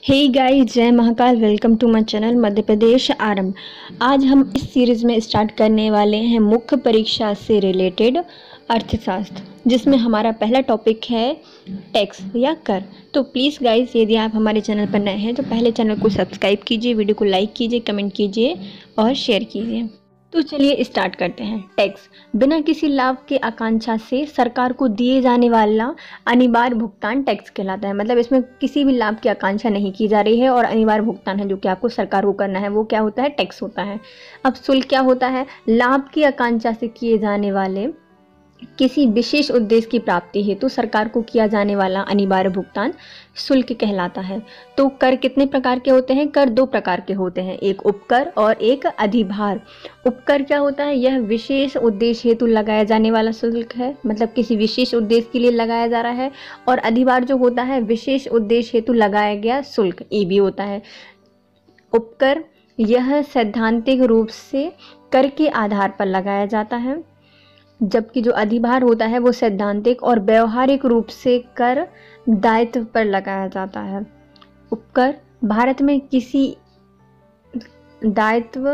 हे guys, जय Mahakal. Welcome to my channel Madhya Pradesh Aarambh. आज हम इस सीरीज में स्टार्ट करने वाले हैं मुख्य परीक्षा से रिलेटेड अर्थशास्त्र, जिसमें हमारा पहला टॉपिक है टैक्स या कर। तो प्लीज़ गाइस, यदि आप हमारे चैनल पर नए हैं तो पहले चैनल को सब्सक्राइब कीजिए, वीडियो को लाइक कीजिए, कमेंट कीजिए और शेयर कीजिए। तो चलिए स्टार्ट करते हैं। टैक्स बिना किसी लाभ के आकांक्षा से सरकार को दिए जाने वाला अनिवार्य भुगतान टैक्स कहलाता है। मतलब इसमें किसी भी लाभ की आकांक्षा नहीं की जा रही है और अनिवार्य भुगतान है जो कि आपको सरकार को करना है, वो क्या होता है? टैक्स होता है। अब शुल्क क्या होता है? लाभ की आकांक्षा से किए जाने वाले किसी विशेष उद्देश्य की प्राप्ति हेतु सरकार को किया जाने वाला अनिवार्य भुगतान शुल्क कहलाता है। तो कर कितने प्रकार के होते हैं? कर दो प्रकार के होते हैं, एक उपकर और एक अधिभार। उपकर क्या होता है? यह विशेष उद्देश्य हेतु लगाया जाने वाला शुल्क है, मतलब किसी विशेष उद्देश्य के लिए लगाया जा रहा है। और अधिभार जो होता है विशेष उद्देश्य हेतु लगाया गया शुल्क, ये भी होता है। उपकर यह सैद्धांतिक रूप से कर के आधार पर लगाया जाता है, जबकि जो अधिभार होता है वो सैद्धांतिक और व्यवहारिक रूप से कर दायित्व पर लगाया जाता है। उपकर भारत में किसी दायित्व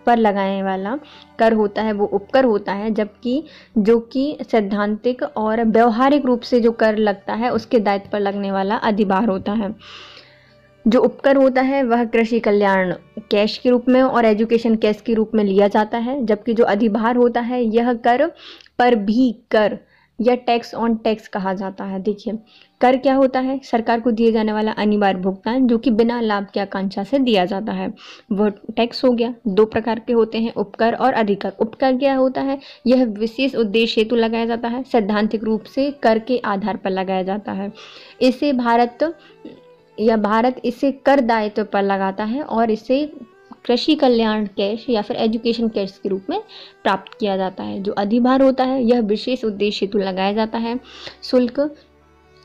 पर लगाने वाला कर होता है वो उपकर होता है, जबकि जो कि सैद्धांतिक और व्यवहारिक रूप से जो कर लगता है उसके दायित्व पर लगने वाला अधिभार होता है। जो उपकर होता है वह कृषि कल्याण कैश के रूप में और एजुकेशन कैश के रूप में लिया जाता है, जबकि जो अधिभार होता है यह कर पर भी कर या टैक्स ऑन टैक्स कहा जाता है। देखिए, कर क्या होता है? सरकार को दिए जाने वाला अनिवार्य भुगतान जो कि बिना लाभ की आकांक्षा से दिया जाता है, वह टैक्स हो गया। दो प्रकार के होते हैं, उपकर और अधिकर। उपकर क्या होता है? यह विशेष उद्देश्य हेतु लगाया जाता है, सैद्धांतिक रूप से कर के आधार पर लगाया जाता है। भारत इसे कर दायित्व पर लगाता है और इसे कृषि कल्याण कैश या फिर एजुकेशन कैश के रूप में प्राप्त किया जाता है। जो अधिभार होता है यह विशेष उद्देश्य हेतु लगाया जाता है। शुल्क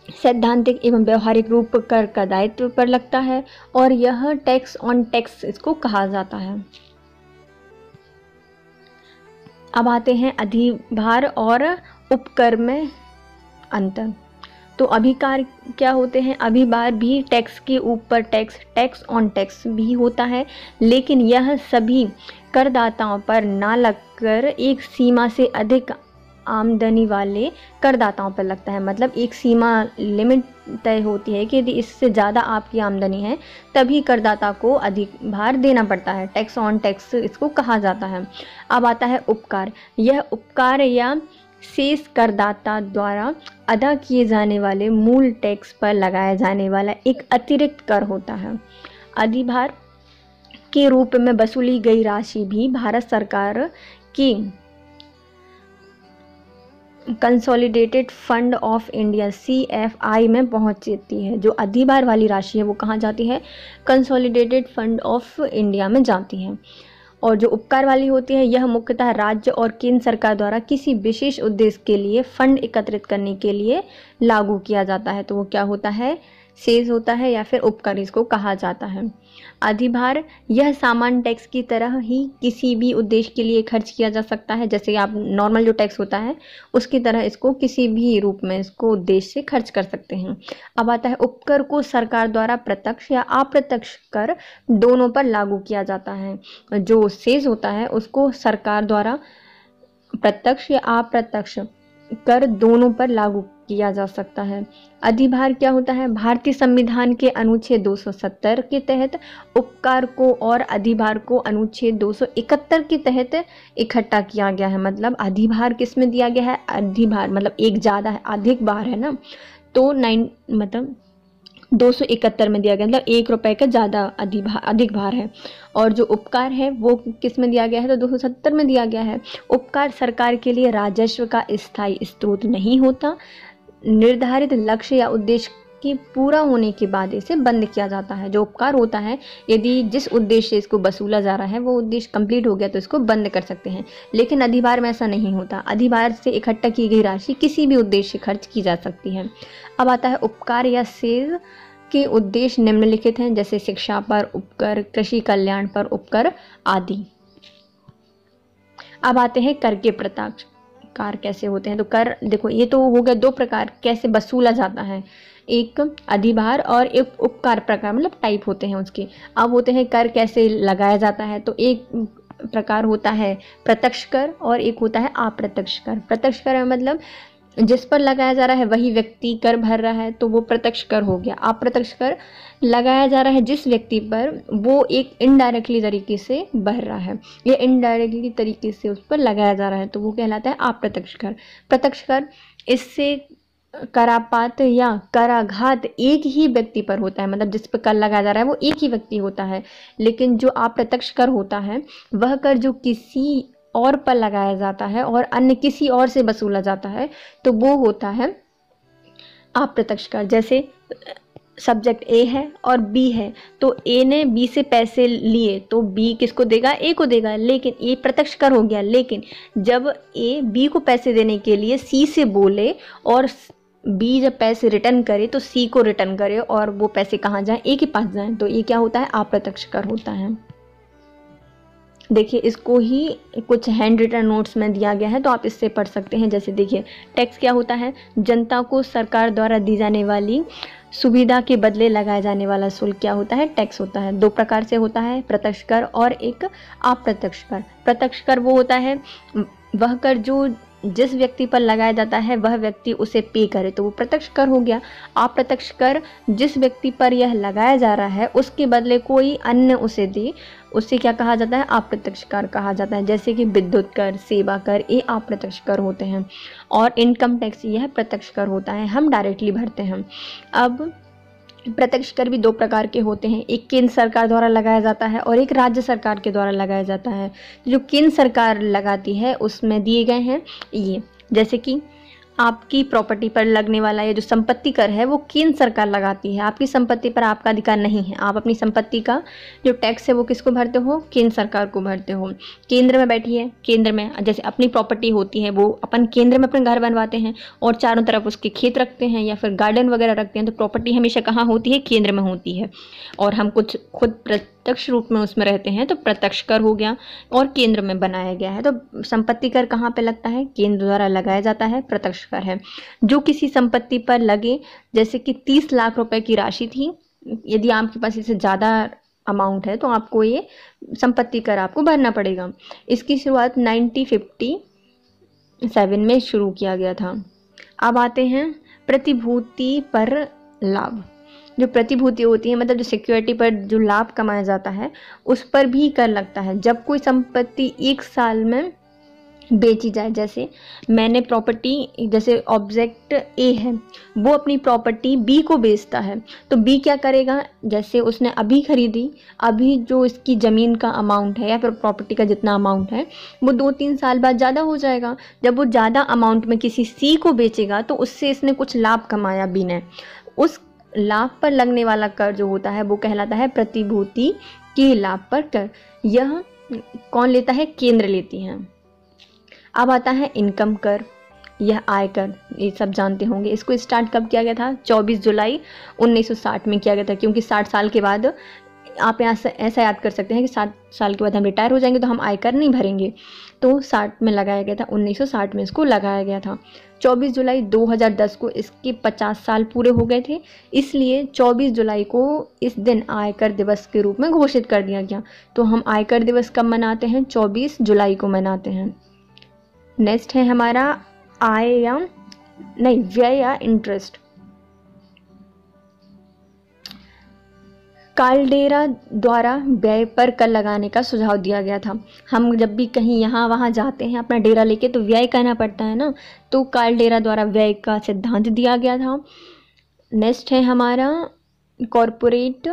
सैद्धांतिक एवं व्यवहारिक रूप कर का दायित्व पर लगता है और यह टैक्स ऑन टैक्स इसको कहा जाता है। अब आते हैं अधिभार और उपकर में अंतर। तो अभिकार क्या होते हैं? अभिभार भी टैक्स के ऊपर टैक्स ऑन टैक्स भी होता है, लेकिन यह सभी करदाताओं पर ना लगकर एक सीमा से अधिक आमदनी वाले करदाताओं पर लगता है। मतलब एक सीमा लिमिट तय होती है कि यदि इससे ज़्यादा आपकी आमदनी है तभी करदाता को अधिभार देना पड़ता है। टैक्स ऑन टैक्स इसको कहा जाता है। अब आता है उपकार। यह उपकार या शेष करदाता द्वारा अदा किए जाने वाले मूल टैक्स पर लगाया जाने वाला एक अतिरिक्त कर होता है। अधिभार के रूप में वसूली गई राशि भी भारत सरकार की consolidated fund of India CFI में पहुंचती है। जो अधिभार वाली राशि है वो कहाँ जाती है? कंसोलिडेटेड फंड ऑफ इंडिया में जाती है। और जो उपकार वाली होती है यह मुख्यतः राज्य और केंद्र सरकार द्वारा किसी विशेष उद्देश्य के लिए फंड एकत्रित करने के लिए लागू किया जाता है। तो वो क्या होता है? शेष होता है या फिर उपकार इसको कहा जाता है। अधिभार यह सामान्य टैक्स की तरह ही किसी भी उद्देश्य के लिए खर्च किया जा सकता है। जैसे आप नॉर्मल जो टैक्स होता है उसकी तरह इसको किसी भी रूप में इसको उद्देश्य से खर्च कर सकते हैं। अब आता है उपकर को सरकार द्वारा प्रत्यक्ष या अप्रत्यक्ष कर दोनों पर लागू किया जाता है। जो शेष होता है उसको सरकार द्वारा प्रत्यक्ष या अप्रत्यक्ष कर दोनों पर लागू किया जा सकता है। अधिभार क्या होता है? भारतीय संविधान के अनुच्छेद 270 के तहत उपकार को और अधिभार को अनुच्छेद 271 के तहत इकट्ठा किया गया है। मतलब अधिभार किस में दिया गया है? अधिभार मतलब एक ज़्यादा है, अधिक बार है ना, तो 271 में दिया गया, मतलब ₹1 का ज़्यादा अधिक भार है। और जो उपकार है वो किस में दिया गया है? तो 270 में दिया गया है। उपकार सरकार के लिए राजस्व का स्थायी स्रोत नहीं होता। निर्धारित लक्ष्य या उद्देश्य के पूरा होने के बाद इसे बंद किया जाता है। जो उपकार होता है, यदि जिस उद्देश्य से इसको वसूला जा रहा है वो उद्देश्य कंप्लीट हो गया तो इसको बंद कर सकते हैं, लेकिन अधिभार में ऐसा नहीं होता। अधिभार से इकट्ठा की गई राशि किसी भी उद्देश्य से खर्च की जा सकती है। अब आता है उपकार या शेष के उद्देश्य निम्नलिखित हैं, जैसे शिक्षा पर उपकर, कृषि कल्याण पर उपकर आदि। अब आते हैं कर के प्रकार कैसे होते हैं। तो कर देखो, ये तो हो गया दो प्रकार कैसे वसूला जाता है। एक अधिभार और एक उपकार प्रकार मतलब टाइप होते हैं उसके। अब होते हैं कर कैसे लगाया जाता है, तो एक प्रकार होता है प्रत्यक्ष कर और एक होता है अप्रत्यक्ष कर। प्रत्यक्ष कर मतलब जिस पर लगाया जा रहा है वही व्यक्ति कर भर रहा है, तो वो प्रत्यक्ष कर हो गया। अप्रत्यक्ष कर लगाया जा रहा है जिस व्यक्ति पर, वो एक इनडायरेक्टली तरीके से भर रहा है या इनडायरेक्टली तरीके से उस पर लगाया जा रहा है, तो वो कहलाता है अप्रत्यक्ष कर। प्रत्यक्ष कर, इससे करापात या कराघात एक ही व्यक्ति पर होता है, मतलब जिस पर कर लगाया जा रहा है वो एक ही व्यक्ति होता है। लेकिन जो अप्रत्यक्ष कर होता है वह कर जो किसी और पर लगाया जाता है और अन्य किसी और से वसूला जाता है, तो वो होता है अप्रत्यक्ष कर। जैसे सब्जेक्ट ए है और बी है, तो ए ने बी से पैसे लिए तो बी किसको देगा, ए को देगा, लेकिन ए प्रत्यक्ष कर हो गया। लेकिन जब ए बी को पैसे देने के लिए सी से बोले और बी जब पैसे रिटर्न करे तो सी को रिटर्न करे और वो पैसे कहाँ जाए, ए के पास जाए, तो ये क्या होता है, अप्रत्यक्ष कर होता है। देखिए इसको ही कुछ हैंड रिटन नोट्स में दिया गया है, तो आप इससे पढ़ सकते हैं। जैसे देखिए टैक्स क्या होता है, जनता को सरकार द्वारा दी जाने वाली सुविधा के बदले लगाया जाने वाला शुल्क क्या होता है, टैक्स होता है। दो प्रकार से होता है, प्रत्यक्ष कर और एक अप्रत्यक्ष कर। प्रत्यक्ष कर वो होता है वह कर जो जिस व्यक्ति पर लगाया जाता है वह व्यक्ति उसे पे करे, तो वो प्रत्यक्ष कर हो गया। अप्रत्यक्ष कर जिस व्यक्ति पर यह लगाया जा रहा है उसके बदले कोई अन्य उसे दे, उसे क्या कहा जाता है, अप्रत्यक्ष कर कहा जाता है। जैसे कि विद्युत कर, सेवा कर, ये अप्रत्यक्ष कर होते हैं। और इनकम टैक्स यह प्रत्यक्ष कर होता है, हम डायरेक्टली भरते हैं। अब प्रत्यक्ष कर भी दो प्रकार के होते हैं, एक केंद्र सरकार द्वारा लगाया जाता है और एक राज्य सरकार के द्वारा लगाया जाता है। जो केंद्र सरकार लगाती है उसमें दिए गए हैं ये, जैसे कि आपकी प्रॉपर्टी पर लगने वाला ये जो संपत्ति कर है वो केंद्र सरकार लगाती है। आपकी संपत्ति पर आपका अधिकार नहीं है, आप अपनी संपत्ति का जो टैक्स है वो किसको भरते हो, केंद्र सरकार को भरते हो। केंद्र में बैठी है, केंद्र में जैसे अपनी प्रॉपर्टी होती है वो अपन केंद्र में अपने घर बनवाते हैं और चारों तरफ उसके खेत रखते हैं या फिर गार्डन वगैरह रखते हैं, तो प्रॉपर्टी हमेशा कहाँ होती है, केंद्र में होती है। और हम कुछ खुद प्रत्यक्ष रूप में उसमें रहते हैं, तो प्रत्यक्ष कर हो गया और केंद्र में बनाया गया है। तो संपत्ति कर कहाँ पे लगता है, केंद्र द्वारा लगाया जाता है, प्रत्यक्ष कर है। जो किसी संपत्ति पर लगे, जैसे कि 30 लाख रुपए की राशि थी, यदि आपके पास इससे ज़्यादा अमाउंट है तो आपको ये संपत्ति कर आपको भरना पड़ेगा। इसकी शुरुआत 1957 में शुरू किया गया था। अब आते हैं प्रतिभूति पर लाभ। जो प्रतिभूति होती है मतलब जो सिक्योरिटी पर जो लाभ कमाया जाता है उस पर भी कर लगता है। जब कोई संपत्ति 1 साल में बेची जाए, जैसे मैंने प्रॉपर्टी, जैसे ऑब्जेक्ट ए है वो अपनी प्रॉपर्टी बी को बेचता है, तो बी क्या करेगा, जैसे उसने अभी खरीदी, अभी जो इसकी ज़मीन का अमाउंट है या फिर प्रॉपर्टी का जितना अमाउंट है वो 2-3 साल बाद ज़्यादा हो जाएगा। जब वो ज़्यादा अमाउंट में किसी सी को बेचेगा तो उससे इसने कुछ लाभ कमाया बी ने, उस लाभ पर लगने वाला कर जो होता है वो कहलाता है प्रतिभूति के लाभ पर कर। यह कौन लेता है, केंद्र लेती है। अब आता है इनकम कर, यह आयकर, ये सब जानते होंगे। इसको स्टार्ट कब किया गया था, 24 जुलाई 1960 में किया गया था, क्योंकि 60 साल के बाद आप यहाँ से ऐसा याद कर सकते हैं कि 60 साल के बाद हम रिटायर हो जाएंगे तो हम आयकर नहीं भरेंगे, तो 60 में लगाया गया था, 1960 में इसको लगाया गया था। 24 जुलाई 2010 को इसके 50 साल पूरे हो गए थे, इसलिए 24 जुलाई को इस दिन आयकर दिवस के रूप में घोषित कर दिया गया। तो हम आयकर दिवस कब मनाते हैं, 24 जुलाई को मनाते हैं। नेक्स्ट है हमारा व्यय या इंटरेस्ट। काल्डेरा द्वारा व्यय पर कर लगाने का सुझाव दिया गया था। हम जब भी कहीं यहाँ वहाँ जाते हैं अपना डेरा लेके तो व्यय करना पड़ता है ना, तो काल्डेरा द्वारा व्यय का सिद्धांत दिया गया था। नेक्स्ट है हमारा कॉरपोरेट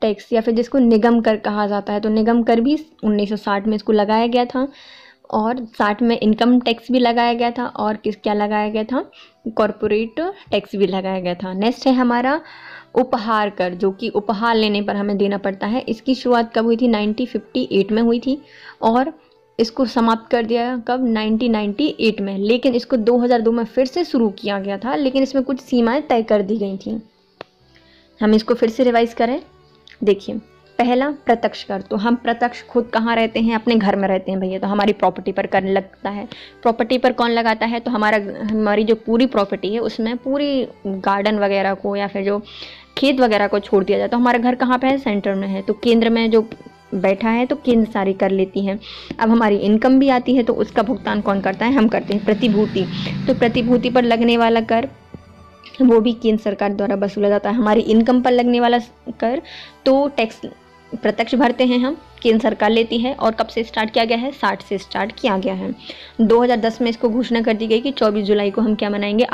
टैक्स या फिर जिसको निगम कर कहा जाता है, तो निगम कर भी 1960 में इसको लगाया गया था और 60 में इनकम टैक्स भी लगाया गया था और क्या लगाया गया था, कॉरपोरेट टैक्स भी लगाया गया था। नेक्स्ट है हमारा उपहार कर, जो कि उपहार लेने पर हमें देना पड़ता है। इसकी शुरुआत कब हुई थी, 1958 में हुई थी और इसको समाप्त कर दिया कब, 1998 में। लेकिन इसको 2002 में फिर से शुरू किया गया था, लेकिन इसमें कुछ सीमाएं तय कर दी गई थी। हम इसको फिर से रिवाइज करें। देखिए पहला प्रत्यक्ष कर, तो हम प्रत्यक्ष खुद कहाँ रहते हैं, अपने घर में रहते हैं भैया, तो हमारी प्रॉपर्टी पर कर लगता है। प्रॉपर्टी पर कौन लगाता है, तो हमारी जो पूरी प्रॉपर्टी है उसमें पूरी गार्डन वगैरह को या फिर जो खेत वगैरह को छोड़ दिया जाए। तो हमारा घर कहाँ पे है, सेंटर में है, तो केंद्र में जो बैठा है तो केंद्र सारी कर लेती है। अब हमारी इनकम भी आती है, तो उसका भुगतान कौन करता है, हम करते हैं। प्रतिभूति, तो प्रतिभूति पर लगने वाला कर वो भी केंद्र सरकार द्वारा वसूला जाता है। हमारी इनकम पर लगने वाला कर तो टैक्स प्रत्यक्ष भरते हैं हम, केंद्र सरकार लेती है। और कब से स्टार्ट किया गया है, 60 से स्टार्ट किया गया है। 2010 में इसको घोषणा कर दी गई कि 24 जुलाई को हम क्या मनाएंगे,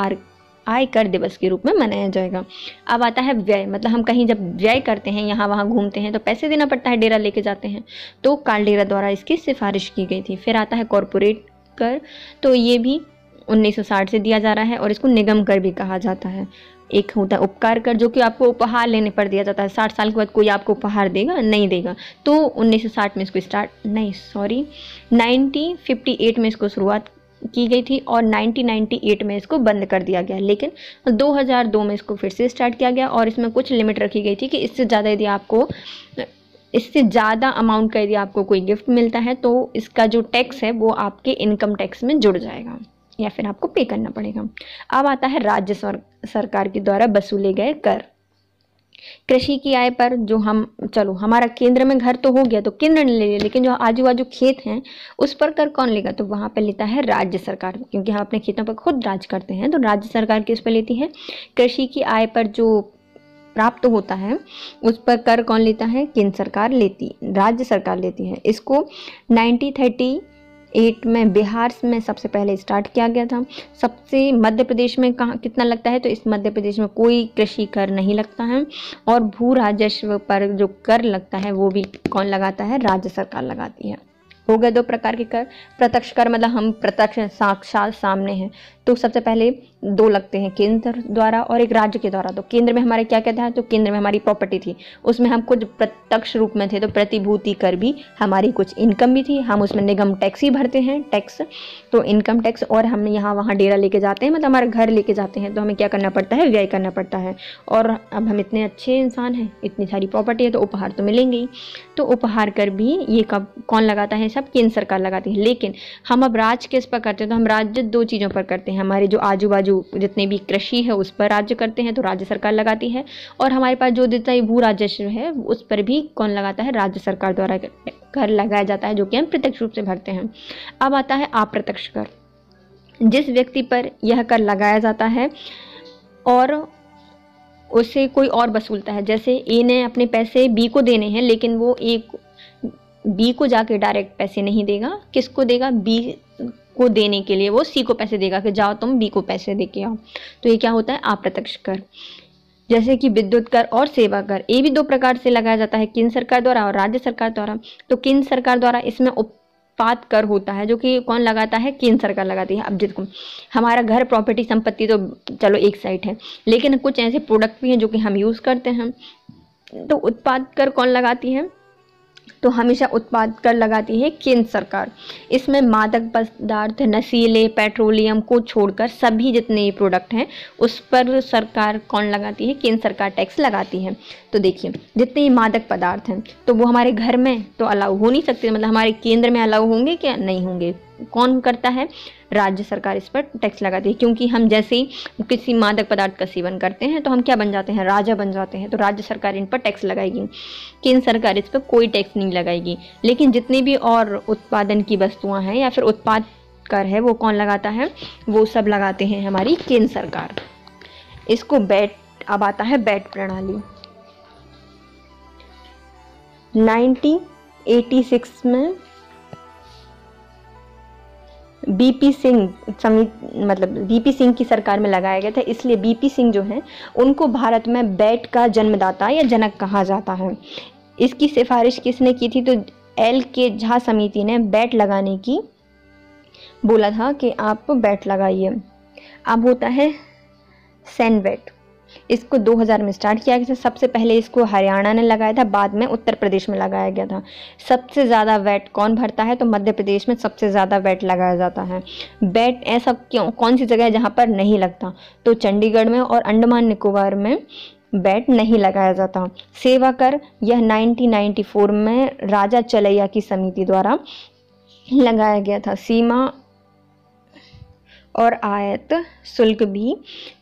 आयकर दिवस के रूप में मनाया जाएगा। अब आता है व्यय, मतलब हम कहीं जब व्यय करते हैं, यहाँ वहाँ घूमते हैं तो पैसे देना पड़ता है, डेरा लेके जाते हैं, तो कालडेरा द्वारा इसकी सिफारिश की गई थी। फिर आता है कॉरपोरेट कर, तो ये भी 1960 से दिया जा रहा है और इसको निगम कर भी कहा जाता है। एक होता है उपकार कर, जो कि आपको उपहार लेने पर दिया जाता है। 60 साल के बाद कोई आपको उपहार देगा, नहीं देगा, तो 1960 में इसको 1958 में इसको शुरुआत की गई थी और 1998 में इसको बंद कर दिया गया। लेकिन 2002 में इसको फिर से स्टार्ट किया गया और इसमें कुछ लिमिट रखी गई थी कि इससे ज़्यादा अमाउंट का यदि आपको कोई गिफ्ट मिलता है तो इसका जो टैक्स है वो आपके इनकम टैक्स में जुड़ जाएगा या फिर आपको पे करना पड़ेगा। अब आता है राज्य सरकार के द्वारा वसूले गए कर। कृषि की आय पर जो चलो हमारा केंद्र में घर तो हो गया तो केंद्र ने ले लिया, लेकिन जो आजू बाजू खेत हैं उस पर कर कौन लेगा, तो वहाँ पे लेता है राज्य सरकार, क्योंकि हम अपने खेतों पर खुद राज करते हैं। तो राज्य सरकार किस पर लेती है, कृषि की आय पर जो प्राप्त होता है उस पर कर कौन लेता है, केंद्र सरकार राज्य सरकार लेती है। इसको 1938 में बिहार में सबसे पहले स्टार्ट किया गया था। सबसे मध्य प्रदेश में कहाँ कितना लगता है, तो इस मध्य प्रदेश में कोई कृषि कर नहीं लगता है। और भू राजस्व पर जो कर लगता है वो भी कौन लगाता है, राज्य सरकार लगाती है। हो गए 2 प्रकार के कर। प्रत्यक्ष कर मतलब हम प्रत्यक्ष साक्षात सामने हैं, तो सबसे पहले 2 लगते हैं, केंद्र द्वारा और एक राज्य के द्वारा। तो केंद्र में हमारे क्या कहता है, तो केंद्र में हमारी प्रॉपर्टी थी, उसमें हम कुछ प्रत्यक्ष रूप में थे, तो प्रतिभूति कर भी हमारी कुछ इनकम भी थी, हम उसमें निगम टैक्स ही भरते हैं, टैक्स तो इनकम टैक्स। और हम यहाँ वहाँ डेरा लेके जाते हैं, मतलब हमारे घर लेके जाते हैं, तो हमें क्या करना पड़ता है, व्यय करना पड़ता है। और अब हम इतने अच्छे इंसान हैं, इतनी सारी प्रॉपर्टी है, तो उपहार तो मिलेंगे ही, तो उपहार कर भी ये कौन लगाता है, सब केंद्र सरकार लगाती है। लेकिन हम अब राज किस पर करते हैं, तो हम राज्य 2 चीज़ों पर करते हैं। हमारे जो आजू बाजू जितने भी कृषि है उस पर राज्य करते हैं, तो राज्य सरकार लगाती है। और हमारे पास जो जितना भू राजस्व है उस पर भी कौन लगाता है, राज्य सरकार द्वारा कर लगाया जाता है, जो कि हम प्रत्यक्ष रूप से भरते हैं। अब आता है अप्रत्यक्ष कर। जिस व्यक्ति पर यह कर लगाया जाता है और उसे कोई और वसूलता है, जैसे ए ने अपने पैसे बी को देने हैं, लेकिन वो बी को जाके डायरेक्ट पैसे नहीं देगा, किसको देगा, बी को देने के लिए वो सी को पैसे देगा कि जाओ तुम बी को पैसे दे के आओ। तो ये क्या होता है, अप्रत्यक्ष कर। जैसे कि विद्युत कर और सेवा कर, ये भी 2 प्रकार से लगाया जाता है, केंद्र सरकार द्वारा और राज्य सरकार द्वारा। तो केंद्र सरकार द्वारा इसमें उत्पाद कर होता है, जो कि कौन लगाता है, केंद्र सरकार लगाती है। अब जिसको हमारा घर, प्रॉपर्टी, संपत्ति तो चलो एक साइड है, लेकिन कुछ ऐसे प्रोडक्ट भी हैं जो कि हम यूज़ करते हैं, तो उत्पाद कर कौन लगाती है, तो हमेशा उत्पाद कर लगाती है केंद्र सरकार। इसमें मादक पदार्थ, नशीले, पेट्रोलियम को छोड़कर सभी जितने प्रोडक्ट हैं उस पर सरकार कौन लगाती है, केंद्र सरकार टैक्स लगाती है। तो देखिए जितने मादक पदार्थ हैं तो वो हमारे घर में तो अलाउ हो नहीं सकते, मतलब हमारे केंद्र में अलाउ होंगे क्या, नहीं होंगे। कौन करता है, राज्य सरकार इस पर टैक्स लगाती है, क्योंकि हम जैसे ही किसी मादक पदार्थ का सेवन करते हैं तो हम क्या बन जाते हैं, राजा बन जाते हैं, तो राज्य सरकार इन पर टैक्स लगाएगी, केंद्र सरकार इस पर कोई टैक्स नहीं लगाएगी। लेकिन जितनी भी और उत्पादन की वस्तुएं हैं या फिर उत्पाद कर है वो कौन लगाता है, वो सब लगाते हैं हमारी केंद्र सरकार। इसको बैट, अब आता है बैट प्रणाली। 1986 में बीपी सिंह की सरकार में लगाया गया था, इसलिए बीपी सिंह जो हैं उनको भारत में बैट का जन्मदाता या जनक कहा जाता है। इसकी सिफारिश किसने की थी, तो LK झा समिति ने बैट लगाने की बोला था कि आप बैट लगाइए। अब होता है सैनबैट, इसको 2000 में स्टार्ट किया गया था। सबसे पहले इसको हरियाणा ने लगाया था, बाद में उत्तर प्रदेश में लगाया गया था। सबसे ज़्यादा वैट कौन भरता है, तो मध्य प्रदेश में सबसे ज़्यादा वैट लगाया जाता है। वैट ऐसा क्यों, कौन सी जगह है जहाँ पर नहीं लगता, तो चंडीगढ़ में और अंडमान निकोबार में वैट नहीं लगाया जाता। सेवा कर, यह 1994 में राजा चलैया की समिति द्वारा लगाया गया था। सीमा और आयात शुल्क भी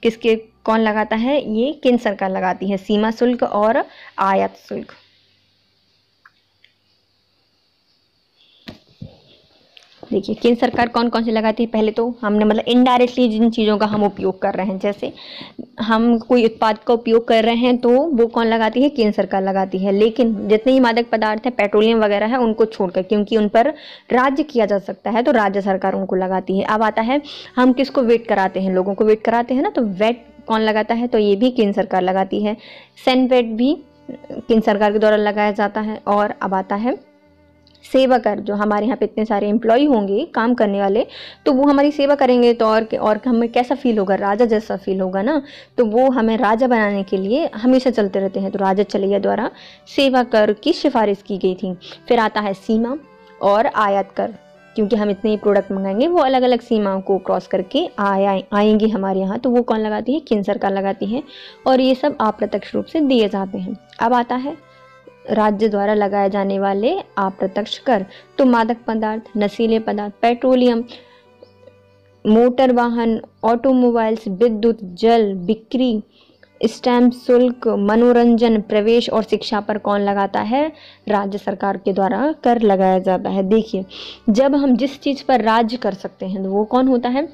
किसके कौन लगाता है? ये केंद्र सरकार लगाती है, सीमा शुल्क और आयात शुल्क। देखिए केंद्र सरकार कौन कौन से लगाती है। पहले तो हमने मतलब इनडायरेक्टली जिन चीज़ों का हम उपयोग कर रहे हैं, जैसे हम कोई उत्पाद का उपयोग कर रहे हैं तो वो कौन लगाती है? केंद्र सरकार लगाती है। लेकिन जितने ही मादक पदार्थ है, पेट्रोलियम वगैरह है, उनको छोड़कर, क्योंकि उन पर राज्य किया जा सकता है तो राज्य सरकार उनको लगाती है। अब आता है हम किसको वेट कराते हैं? लोगों को वेट कराते हैं ना, तो वेट कौन लगाता है? तो ये भी केंद्र सरकार लगाती है। सेनवेट भी केंद्र सरकार के द्वारा लगाया जाता है। और अब आता है सेवा कर, जो हमारे यहाँ पे इतने सारे एम्प्लॉय होंगे काम करने वाले, तो वो हमारी सेवा करेंगे तो और हमें कैसा फील होगा? राजा जैसा फील होगा ना। तो वो हमें राजा बनाने के लिए हमेशा चलते रहते हैं। तो राजा चलैया द्वारा सेवा कर की सिफारिश की गई थी। फिर आता है सीमा और आयात कर, क्योंकि हम इतने प्रोडक्ट मंगाएंगे वो अलग अलग सीमाओं को क्रॉस करके आएंगे हमारे यहाँ, तो वो कौन लगाती है? केंद्र सरकार लगाती है। और ये सब अप्रत्यक्ष रूप से दिए जाते हैं। अब आता है राज्य द्वारा लगाए जाने वाले अप्रत्यक्ष कर। तो मादक पदार्थ, नशीले पदार्थ, पेट्रोलियम, मोटर वाहन, ऑटोमोबाइल्स, विद्युत, जल, बिक्री, स्टैम्प शुल्क, मनोरंजन, प्रवेश और शिक्षा पर कौन लगाता है? राज्य सरकार के द्वारा कर लगाया जाता है। देखिए जब हम जिस चीज़ पर राज्य कर सकते हैं वो कौन होता है?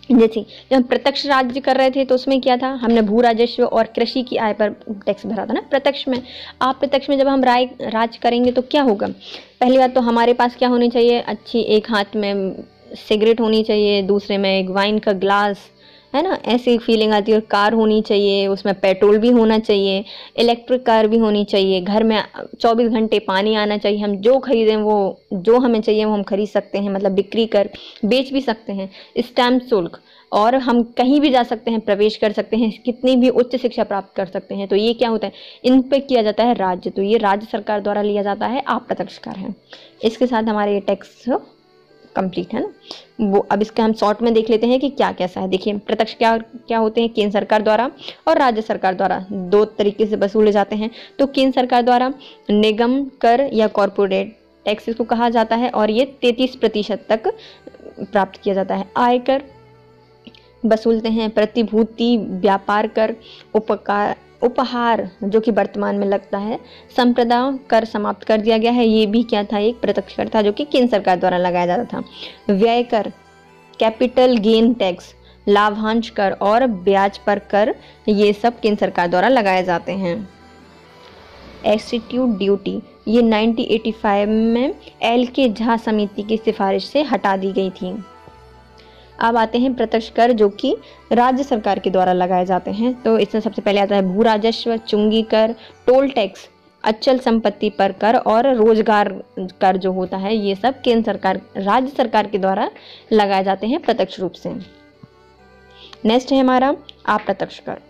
जैसे जब हम प्रत्यक्ष राज्य कर रहे थे तो उसमें क्या था? हमने भू राजस्व और कृषि की आय पर टैक्स भरा था ना प्रत्यक्ष में। अप्रत्यक्ष में जब हम राज्य करेंगे तो क्या होगा? पहली बात तो हमारे पास क्या होनी चाहिए? अच्छी, एक हाथ में सिगरेट होनी चाहिए, दूसरे में एक वाइन का ग्लास, है ना, ऐसी फीलिंग आती है। और कार होनी चाहिए, उसमें पेट्रोल भी होना चाहिए, इलेक्ट्रिक कार भी होनी चाहिए, घर में 24 घंटे पानी आना चाहिए। हम जो खरीदें वो जो हमें चाहिए वो हम खरीद सकते हैं, मतलब बिक्री कर बेच भी सकते हैं। स्टैम्प शुल्क, और हम कहीं भी जा सकते हैं, प्रवेश कर सकते हैं, कितनी भी उच्च शिक्षा प्राप्त कर सकते हैं। तो ये क्या होता है? इन पे किया जाता है राज्य। तो ये राज्य सरकार द्वारा लिया जाता है, अप्रत्यक्ष कर है। इसके साथ हमारे ये टैक्स कंप्लीट है ना। वो अब इसका हम शॉर्ट में देख लेते हैं कि क्या कैसा है। देखिए प्रत्यक्ष क्या क्या होते हैं? केंद्र सरकार द्वारा और राज्य सरकार द्वारा दो तरीके से वसूले जाते हैं। तो केंद्र सरकार द्वारा निगम कर या कॉरपोरेट टैक्स इसको कहा जाता है, और ये 33% तक प्राप्त किया जाता है। आयकर वसूलते हैं, प्रतिभूति व्यापार कर, उपहार जो कि वर्तमान में लगता है, संप्रदा कर समाप्त कर दिया गया है। ये भी क्या था? एक प्रत्यक्ष कर था जो कि केंद्र सरकार द्वारा लगाया जाता था। व्यय कर, कैपिटल गेन टैक्स, लाभांश कर और ब्याज पर कर, ये सब केंद्र सरकार द्वारा लगाए जाते हैं। एक्सटीट्यूट ड्यूटी ये 1985 में एल के झा समिति की सिफारिश से हटा दी गई थी। अब आते हैं प्रत्यक्ष कर जो कि राज्य सरकार के द्वारा लगाए जाते हैं। तो इसमें सबसे पहले आता है भू राजस्व, चुंगी कर, टोल टैक्स, अचल संपत्ति पर कर और रोजगार कर जो होता है, ये सब केंद्र सरकार राज्य सरकार के द्वारा लगाए जाते हैं प्रत्यक्ष रूप से। नेक्स्ट है हमारा अप्रत्यक्ष कर।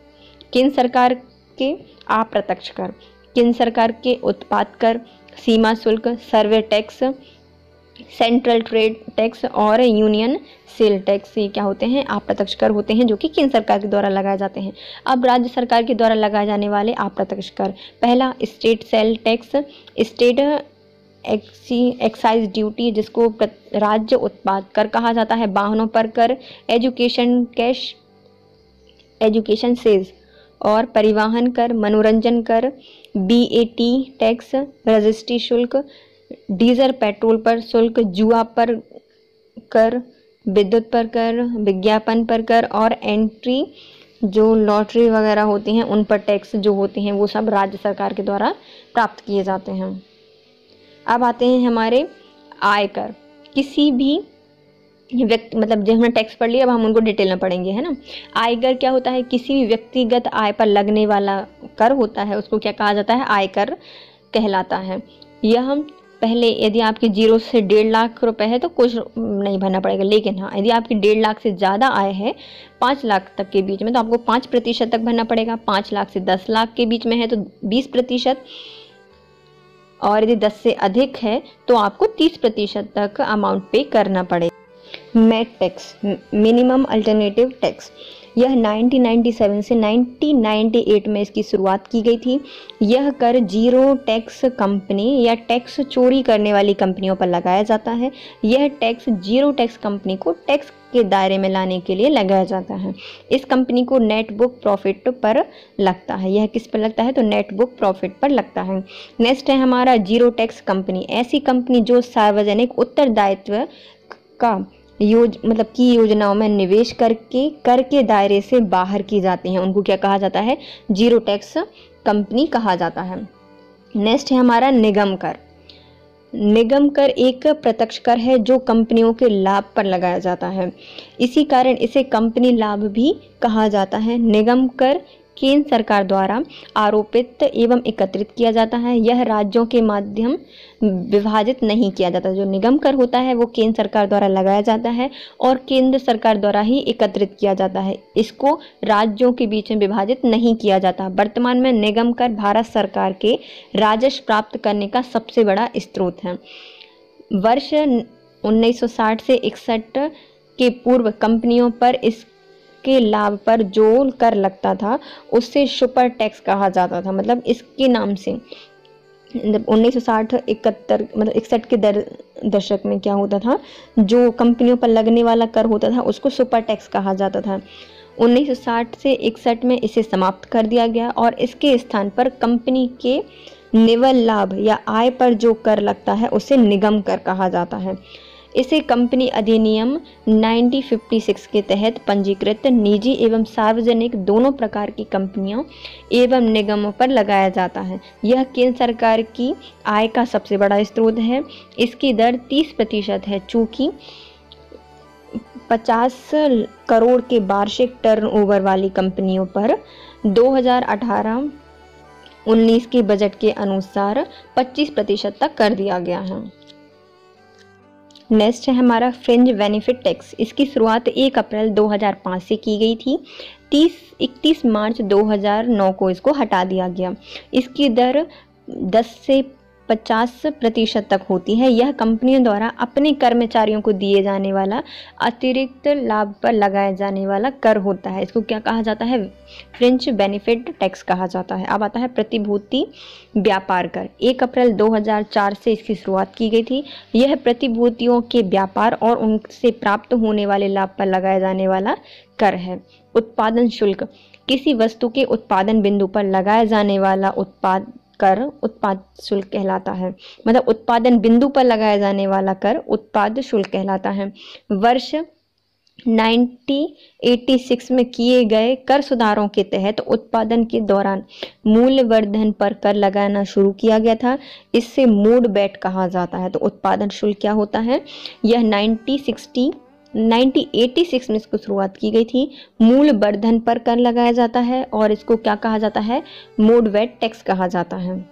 केंद्र सरकार के अप्रत्यक्ष कर, केंद्र सरकार के उत्पाद कर, सीमा शुल्क, सर्वे टैक्स, सेंट्रल ट्रेड टैक्स और यूनियन सेल टैक्स, ये क्या होते हैं? अप्रत्यक्ष कर होते हैं जो कि केंद्र सरकार के द्वारा लगाए जाते हैं। अब राज्य सरकार के द्वारा लगाए जाने वाले अप्रत्यक्ष कर, पहला state sale tax, state excise duty जिसको राज्य उत्पाद कर कहा जाता है, वाहनों पर कर, एजुकेशन कैश, एजुकेशन सेज और परिवहन कर, मनोरंजन कर, बीएटी टैक्स, रजिस्ट्री शुल्क, डीजल पेट्रोल पर शुल्क, जुआ पर कर, विद्युत पर कर, विज्ञापन पर कर और एंट्री जो लॉटरी वगैरह होती हैं उन पर टैक्स जो होते हैं वो सब राज्य सरकार के द्वारा प्राप्त किए जाते हैं। अब आते हैं हमारे आयकर। किसी भी व्यक्ति, मतलब जो हमने टैक्स पढ़ लिया अब हम उनको डिटेल में पढ़ेंगे, है ना। आयकर क्या होता है? किसी भी व्यक्तिगत आय पर लगने वाला कर होता है, उसको क्या कहा जाता है? आयकर कहलाता है। यह पहले यदि आपकी 0 से 1.5 लाख रुपए है तो कुछ नहीं भरना पड़ेगा, लेकिन हाँ यदि आपकी 1.5 लाख से ज़्यादा आय है 5 लाख तक के बीच में तो आपको 5% तक भरना पड़ेगा। 5 लाख से 10 लाख के बीच में है तो 20%, और यदि 10 से अधिक है तो आपको 30% तक अमाउंट पे करना पड़ेगा। MAT tax, minimum alternative tax, यह 1997 से 1998 में इसकी शुरुआत की गई थी। यह कर जीरो टैक्स कंपनी या टैक्स चोरी करने वाली कंपनियों पर लगाया जाता है। यह टैक्स जीरो टैक्स कंपनी को टैक्स के दायरे में लाने के लिए लगाया जाता है। इस कंपनी को नेट बुक प्रॉफिट पर लगता है। यह किस पर लगता है? तो नेट बुक प्रॉफिट पर लगता है। नेक्स्ट है हमारा जीरो टैक्स कंपनी। ऐसी कंपनी जो सार्वजनिक उत्तरदायित्व का की योजनाओं में निवेश करके कर के दायरे से बाहर की जाती हैं, उनको क्या कहा जाता है? जीरो टैक्स कंपनी कहा जाता है। नेक्स्ट है हमारा निगम कर। निगम कर एक प्रत्यक्ष कर है जो कंपनियों के लाभ पर लगाया जाता है, इसी कारण इसे कंपनी लाभ भी कहा जाता है। निगम कर केंद्र सरकार द्वारा आरोपित एवं एकत्रित किया जाता है। यह राज्यों के माध्यम विभाजित नहीं किया जाता। जो निगम कर होता है वो केंद्र सरकार द्वारा लगाया जाता है और केंद्र सरकार द्वारा ही एकत्रित किया जाता है। इसको राज्यों के बीच में विभाजित नहीं किया जाता। वर्तमान में निगम कर भारत सरकार के राजस्व प्राप्त करने का सबसे बड़ा स्रोत है। वर्ष 1960 से 61 के पूर्व कंपनियों पर के लाभ पर जो कर लगता था उससे सुपर टैक्स कहा जाता था। मतलब इसके नाम से 1960 71 मतलब 61 के दशक में क्या होता था, जो कंपनियों पर लगने वाला कर होता था उसको सुपर टैक्स कहा जाता था। 1960 से 61 में इसे समाप्त कर दिया गया और इसके स्थान पर कंपनी के निव्वल लाभ या आय पर जो कर लगता है उसे निगम कर कहा जाता है। इसे कंपनी अधिनियम 1956 के तहत पंजीकृत निजी एवं सार्वजनिक दोनों प्रकार की कंपनियों एवं निगमों पर लगाया जाता है। यह केंद्र सरकार की आय का सबसे बड़ा स्रोत है। इसकी दर 30% है। चूँकि 50 करोड़ के वार्षिक टर्नओवर वाली कंपनियों पर 2018-19 के बजट के अनुसार 25% तक कर दिया गया है। नेक्स्ट है हमारा फ्रिंज बेनिफिट टैक्स। इसकी शुरुआत 1 अप्रैल 2005 से की गई थी। 31 मार्च 2009 को इसको हटा दिया गया। इसकी दर 10 से 50% तक होती है। यह कंपनियों द्वारा अपने कर्मचारियों को दिए जाने वाला अतिरिक्त लाभ पर लगाया जाने वाला कर होता है। इसको क्या कहा जाता है? फ्रिंज बेनिफिट टैक्स कहा जाता है। अब आता है प्रतिभूति व्यापार कर। 1 अप्रैल 2004 से इसकी शुरुआत की गई थी। यह प्रतिभूतियों के व्यापार और उनसे प्राप्त होने वाले लाभ पर लगाया जाने वाला कर है। उत्पादन शुल्क। किसी वस्तु के उत्पादन बिंदु पर लगाया जाने वाला उत्पाद शुल्क कहलाता है। मतलब उत्पादन बिंदु पर लगाया जाने वाला कर उत्पाद शुल्क कहलाता है। वर्ष 1986 में किए गए कर सुधारों के तहत उत्पादन के दौरान मूल्य वर्धन पर कर लगाना शुरू किया गया था। इससे मोड वैट कहा जाता है। तो उत्पादन शुल्क क्या होता है? यह 1986 में इसको शुरुआत की गई थी। मूल्य वर्धन पर कर लगाया जाता है और इसको क्या कहा जाता है? मोड वैट टैक्स कहा जाता है,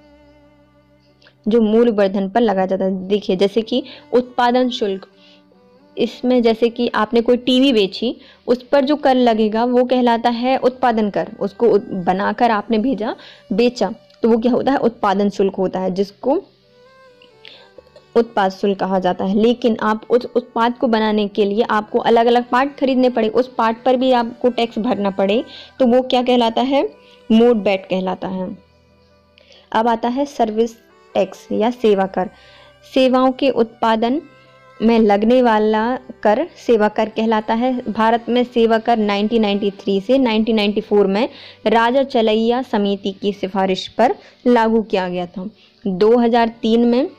जो मूल्य वर्धन पर लगाया जाता है। देखिए जैसे कि उत्पादन शुल्क, इसमें जैसे कि आपने कोई टीवी बेची, उस पर जो कर लगेगा वो कहलाता है उत्पादन कर। उसको बनाकर आपने बेचा तो वो क्या होता है? उत्पादन शुल्क होता है, जिसको उत्पाद शुल्क कहा जाता है। लेकिन आप उस उत्पाद को बनाने के लिए आपको अलग अलग पार्ट खरीदने पड़े, उस पार्ट पर भी आपको टैक्स भरना पड़े, तो वो क्या कहलाता है? मोड वैट कहलाता है। अब आता है सर्विस टैक्स या सेवा कर। सेवाओं के उत्पादन में लगने वाला कर सेवा कर कहलाता है। भारत में सेवा कर 1993 से 1994 में राजा चलैया समिति की सिफारिश पर लागू किया गया था। 2003 में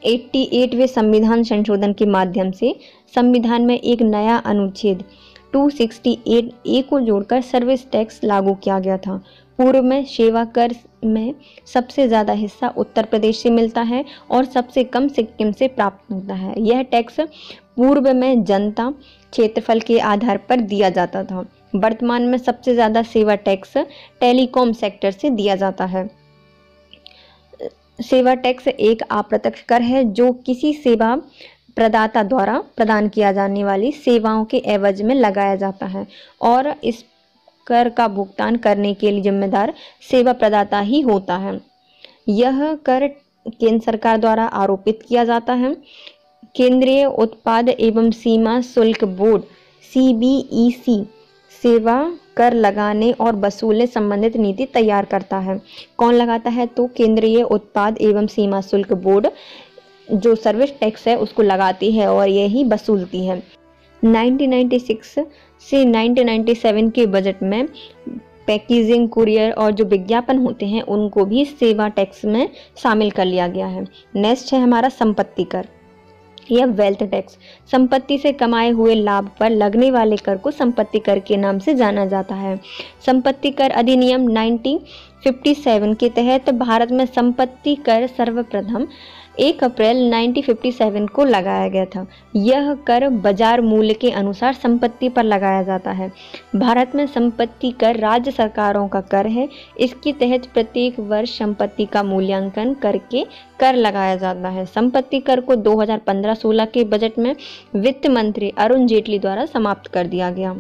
88वें संविधान संशोधन के माध्यम से संविधान में एक नया अनुच्छेद 268A को जोड़कर सर्विस टैक्स लागू किया गया था। पूर्व में सेवा कर में सबसे ज़्यादा हिस्सा उत्तर प्रदेश से मिलता है और सबसे कम सिक्किम से प्राप्त होता है। यह टैक्स पूर्व में जनता क्षेत्रफल के आधार पर दिया जाता था। वर्तमान में सबसे ज़्यादा सेवा टैक्स टेलीकॉम सेक्टर से दिया जाता है। सेवा टैक्स एक अप्रत्यक्ष कर है जो किसी सेवा प्रदाता द्वारा प्रदान किया जाने वाली सेवाओं के एवज में लगाया जाता है और इस कर का भुगतान करने के लिए जिम्मेदार सेवा प्रदाता ही होता है। यह कर केंद्र सरकार द्वारा आरोपित किया जाता है। केंद्रीय उत्पाद एवं सीमा शुल्क बोर्ड CBEC सेवा कर लगाने और वसूलने संबंधित नीति तैयार करता है। कौन लगाता है? तो केंद्रीय उत्पाद एवं सीमा शुल्क बोर्ड जो सर्विस टैक्स है उसको लगाती है और यही वसूलती है। 1996 से 1997 के बजट में पैकेजिंग, कुरियर और जो विज्ञापन होते हैं उनको भी सेवा टैक्स में शामिल कर लिया गया है। नेक्स्ट है हमारा संपत्ति कर या वेल्थ टैक्स। संपत्ति से कमाए हुए लाभ पर लगने वाले कर को संपत्ति कर के नाम से जाना जाता है। संपत्ति कर अधिनियम 1957 के तहत भारत में संपत्ति कर सर्वप्रथम 1 अप्रैल 1957 को लगाया गया था। यह कर बाजार मूल्य के अनुसार संपत्ति पर लगाया जाता है। भारत में संपत्ति कर राज्य सरकारों का कर है। इसके तहत प्रत्येक वर्ष संपत्ति का मूल्यांकन करके कर लगाया जाता है। संपत्ति कर को 2015-16 के बजट में वित्त मंत्री अरुण जेटली द्वारा समाप्त कर दिया गया।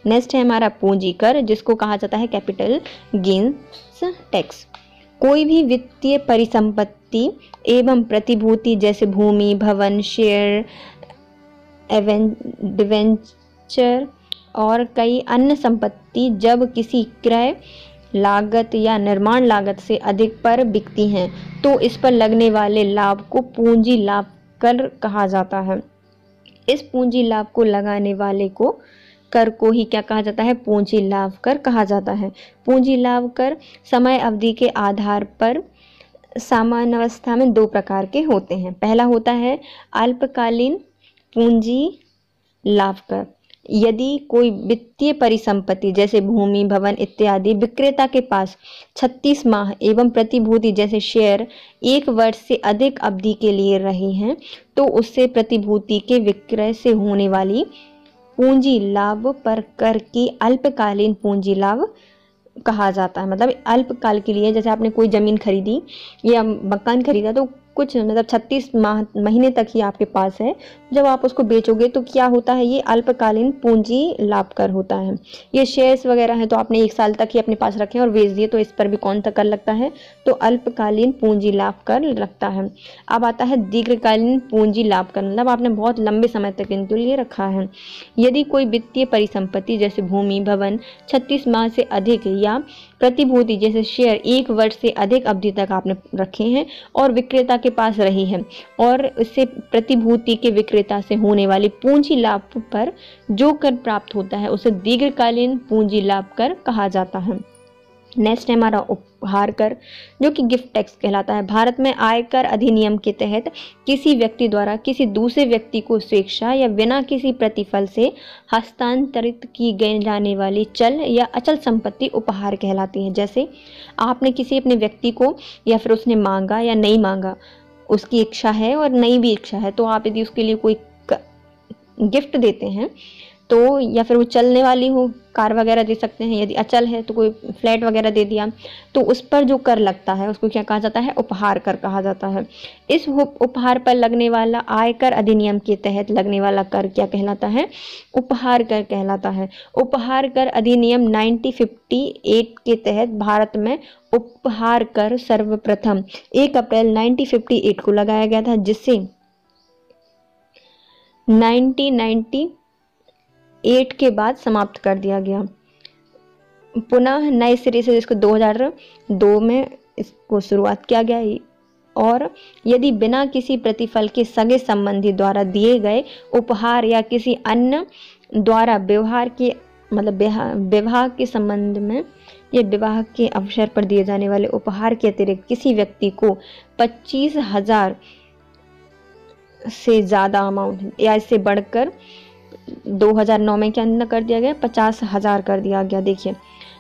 नेक्स्ट है हमारा पूंजी कर, जिसको कहा जाता है कैपिटल गेन्स टैक्स। कोई भी वित्तीय परिसंपत्ति एवं प्रतिभूति जैसे भूमि, भवन, शेयर, डिवेंचर और कई अन्य संपत्ति जब किसी क्रय लागत या निर्माण लागत से अधिक पर बिकती हैं तो इस पर लगने वाले लाभ को पूंजी लाभ कर कहा जाता है। इस पूंजी लाभ को लगाने वाले को कर को ही क्या कहा जाता है? पूंजी लाभ कर कहा जाता है। पूंजी लाभ कर समय अवधि के आधार पर सामान्य अवस्था में 2 प्रकार के होते हैं। पहला होता है अल्पकालीन पूंजी लाभ कर। यदि कोई वित्तीय परिसंपत्ति जैसे भूमि, भवन इत्यादि विक्रेता के पास 36 माह एवं प्रतिभूति जैसे शेयर 1 वर्ष से अधिक अवधि के लिए रही हैं तो उससे प्रतिभूति के विक्रय से होने वाली पूंजी लाभ पर कर की अल्पकालीन पूंजी लाभ कहा जाता है। मतलब अल्पकाल के लिए, जैसे आपने कोई जमीन खरीदी या मकान खरीदा तो कुछ मतलब 36 महीने तक ही आपके पास है। जब आप उसको बेचोगे तो क्या होता है? ये अल्पकालीन पूंजी लाभ कर होता है। ये शेयर्स वगैरह हैं तो आपने 1 साल तक ही अपने पास रखे और बेच दिए तो इस पर भी कौन सा कर लगता है? तो अल्पकालीन पूंजी लाभ कर लगता है। अब आता है दीर्घकालीन पूंजी लाभ कर, मतलब आपने बहुत लंबे समय तक इनके लिए रखा है। यदि कोई वित्तीय परिसंपत्ति जैसे भूमि, भवन 36 माह से अधिक या प्रतिभूति जैसे शेयर 1 वर्ष से अधिक अवधि तक आपने रखे हैं और विक्रेता के पास रही है और इससे प्रतिभूति के विक्रेता से होने वाली पूंजी लाभ पर जो कर प्राप्त होता है उसे दीर्घकालीन पूंजी लाभ कर कहा जाता है। नेक्स्ट है हमारा उपहार कर, जो कि गिफ्ट टैक्स कहलाता है। भारत में आयकर अधिनियम के तहत किसी व्यक्ति द्वारा किसी दूसरे व्यक्ति को स्वेच्छा या बिना किसी प्रतिफल से हस्तांतरित की गई जाने वाली चल या अचल संपत्ति उपहार कहलाती है। जैसे आपने किसी अपने व्यक्ति को या फिर उसने मांगा या नहीं मांगा, उसकी इच्छा है और नहीं भी इच्छा है, तो आप यदि उसके लिए कोई गिफ्ट देते हैं तो या फिर वो चलने वाली हो, कार वगैरह दे सकते हैं। यदि अचल है तो कोई फ्लैट वगैरह दे दिया तो उस पर जो कर लगता है उसको क्या कहा जाता है? उपहार कर कहा जाता है। इस उपहार पर लगने वाला आयकर अधिनियम के तहत लगने वाला कर क्या कहलाता है? उपहार कर कहलाता है। उपहार कर अधिनियम 1958 के तहत भारत में उपहार कर सर्वप्रथम 1 अप्रैल 1958 को लगाया गया था, जिससे 1998 के बाद समाप्त कर दिया गया। पुनः नए सिरे से इसको 2002 में इसको शुरुआत किया गया और यदि बिना किसी प्रतिफल के सगे संबंधी द्वारा दिए गए उपहार या किसी अन्य द्वारा विवाह के संबंध में या विवाह के अवसर पर दिए जाने वाले उपहार के अतिरिक्त किसी व्यक्ति को 25,000 से ज़्यादा अमाउंट या इससे बढ़कर 2009 में क्या कर दिया गया? 50,000 कर दिया गया। देखिए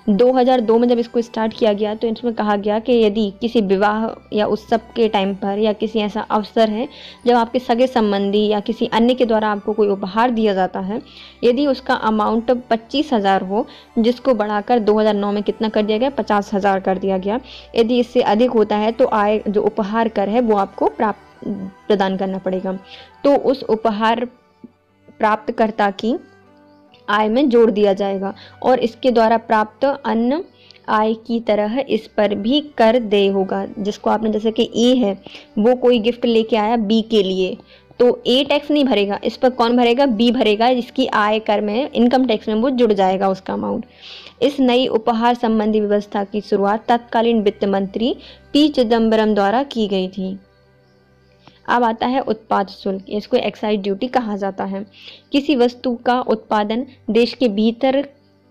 2002 में जब इसको स्टार्ट किया गया तो इसमें कहा गया कि यदि किसी विवाह या उत्सव के टाइम पर या किसी ऐसा अवसर है जब आपके सगे संबंधी या किसी अन्य के द्वारा आपको कोई उपहार दिया जाता है, यदि उसका अमाउंट 25,000 हो, जिसको बढ़ाकर 2009 में कितना कर दिया गया? 50,000 कर दिया गया। यदि इससे अधिक होता है तो आय जो उपहार कर है वो आपको प्रदान करना पड़ेगा। तो उस उपहार प्राप्तकर्ता की आय में जोड़ दिया जाएगा और इसके द्वारा प्राप्त अन्य आय की तरह इस पर भी कर देय होगा। जिसको आपने जैसे कि ए है वो कोई गिफ्ट लेके आया बी के लिए तो ए टैक्स नहीं भरेगा, इस पर कौन भरेगा? बी भरेगा, जिसकी आय कर में, इनकम टैक्स में वो जुड़ जाएगा उसका अमाउंट। इस नई उपहार संबंधी व्यवस्था की शुरुआत तत्कालीन वित्त मंत्री पी चिदम्बरम द्वारा की गई थी। अब आता है उत्पाद शुल्क, इसको एक्साइज ड्यूटी कहा जाता है। किसी वस्तु का उत्पादन देश के भीतर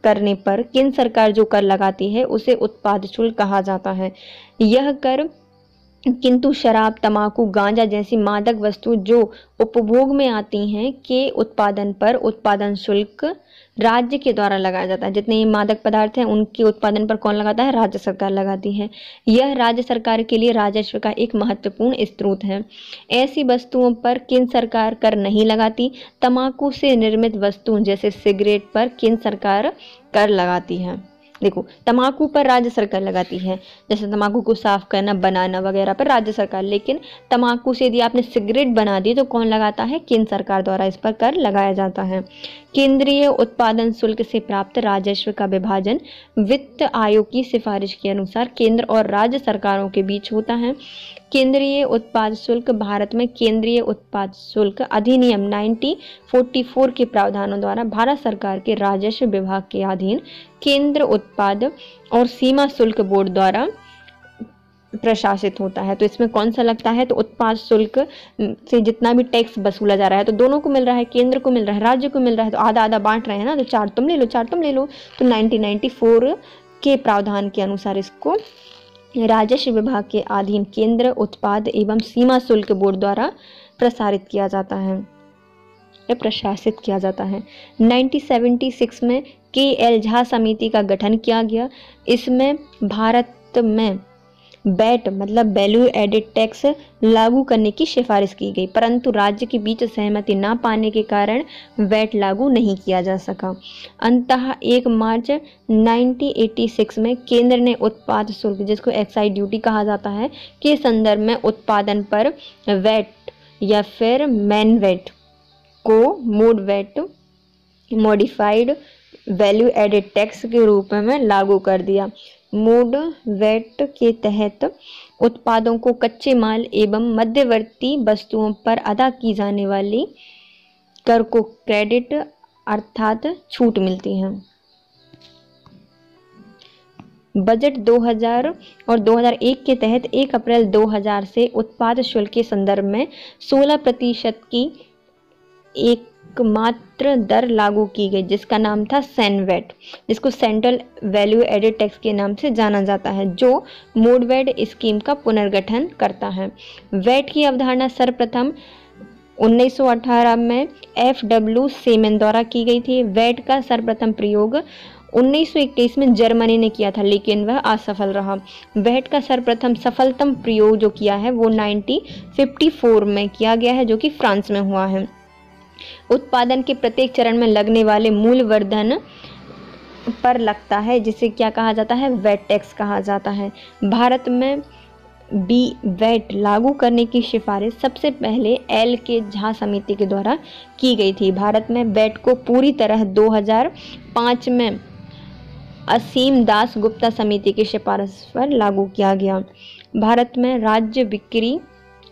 करने पर केंद्र सरकार जो कर लगाती है उसे उत्पाद शुल्क कहा जाता है। यह कर किंतु शराब, तंबाकू, गांजा जैसी मादक वस्तु जो उपभोग में आती हैं के उत्पादन पर उत्पादन शुल्क राज्य के द्वारा लगाया जाता है। जितने मादक पदार्थ हैं उनके उत्पादन पर कौन लगाता है? राज्य सरकार लगाती है। यह राज्य सरकार के लिए राजस्व का एक महत्वपूर्ण स्रोत है। ऐसी वस्तुओं पर केंद्र सरकार कर नहीं लगाती। तंबाकू से निर्मित वस्तुओं जैसे सिगरेट पर केंद्र सरकार कर लगाती है। देखो, तंबाकू पर राज्य सरकार लगाती है, जैसे तंबाकू को साफ करना, बनाना वगैरह पर राज्य सरकार, लेकिन तंबाकू से यदि आपने सिगरेट बना दी तो कौन लगाता है? केंद्र सरकार द्वारा इस पर कर लगाया जाता है। केंद्रीय उत्पादन शुल्क से प्राप्त राजस्व का विभाजन वित्त आयोग की सिफारिश के अनुसार केंद्र और राज्य सरकारों के बीच होता है। केंद्रीय उत्पाद शुल्क भारत में केंद्रीय उत्पाद शुल्क अधिनियम 1944 के प्रावधानों द्वारा भारत सरकार के राजस्व विभाग के अधीन केंद्र उत्पाद और सीमा शुल्क बोर्ड द्वारा प्रशासित होता है। तो इसमें कौन सा लगता है? तो उत्पाद शुल्क से जितना भी टैक्स वसूला जा रहा है तो दोनों को मिल रहा है, केंद्र को मिल रहा है, राज्य को मिल रहा है, तो आधा आधा बांट रहे हैं ना, तो 4 तुम ले लो, 4 तुम ले लो। तो 1994 के प्रावधान के अनुसार इसको राजस्व विभाग के अधीन केंद्र उत्पाद एवं सीमा शुल्क बोर्ड द्वारा प्रसारित किया जाता है या प्रशासित किया जाता है। 1976 में KL झा समिति का गठन किया गया। इसमें भारत में वैट मतलब वैल्यू एडेड टैक्स लागू करने की सिफारिश की गई, परंतु राज्य के बीच सहमति न पाने के कारण वैट लागू नहीं किया जा सका। अंततः 1 मार्च 1986 में केंद्र ने उत्पाद शुल्क, जिसको एक्साइज ड्यूटी कहा जाता है, के संदर्भ में उत्पादन पर वैट या फिर मैन वैट को MODVAT modified value added tax के रूप में लागू कर दिया। मोड वैट के तहत उत्पादों को कच्चे माल एवं मध्यवर्ती वस्तुओं पर अदा की जाने वाली कर को क्रेडिट अर्थात छूट मिलती है। बजट 2000 और 2001 के तहत 1 अप्रैल 2000 से उत्पाद शुल्क के संदर्भ में 16% की एकमात्र दर लागू की गई, जिसका नाम था सैनवेट, जिसको सेंट्रल वैल्यू एडेड टैक्स के नाम से जाना जाता है, जो मोड वैट स्कीम का पुनर्गठन करता है। वैट की अवधारणा सर्वप्रथम 1918 में FW सेमन द्वारा की गई थी। वैट का सर्वप्रथम प्रयोग 1921 में जर्मनी ने किया था, लेकिन वह असफल रहा। वैट का सर्वप्रथम सफलतम प्रयोग जो किया है वो 1954 में किया गया है, जो कि फ्रांस में हुआ है। उत्पादन के प्रत्येक चरण में लगने वाले मूल्यवर्धन पर लगता है, जिसे क्या कहा जाता है? वैट टैक्स कहा जाता है। भारत में वैट लागू करने की सिफारिश सबसे पहले LK झा समिति के द्वारा की गई थी। भारत में वैट को पूरी तरह 2005 में असीम दास गुप्ता समिति की सिफारिश पर लागू किया गया। भारत में राज्य बिक्री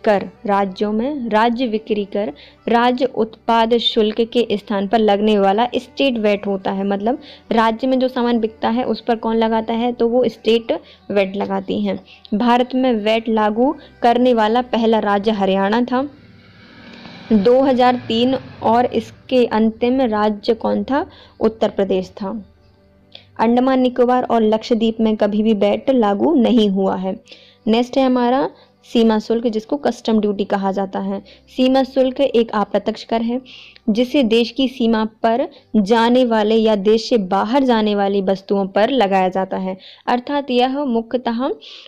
कर, राज्यों में राज्य बिक्री कर राज्य उत्पाद शुल्क के स्थान पर लगने वाला स्टेट वैट होता है। मतलब राज्य में जो सामान बिकता है उस पर कौन लगाता है? तो वो स्टेट वैट लगाती हैं। भारत में वैट लागू करने वाला पहला राज्य हरियाणा था 2003, और इसके अंतिम राज्य कौन था? उत्तर प्रदेश था। अंडमान निकोबार और लक्षद्वीप में कभी भी वैट लागू नहीं हुआ है। नेक्स्ट है हमारा सीमा शुल्क, जिसको कस्टम ड्यूटी कहा जाता है। सीमा शुल्क एक अप्रत्यक्ष कर है जिसे देश की सीमा पर जाने वाले या देश से बाहर जाने वाली वस्तुओं पर लगाया जाता है। अर्थात यह मुख्यतः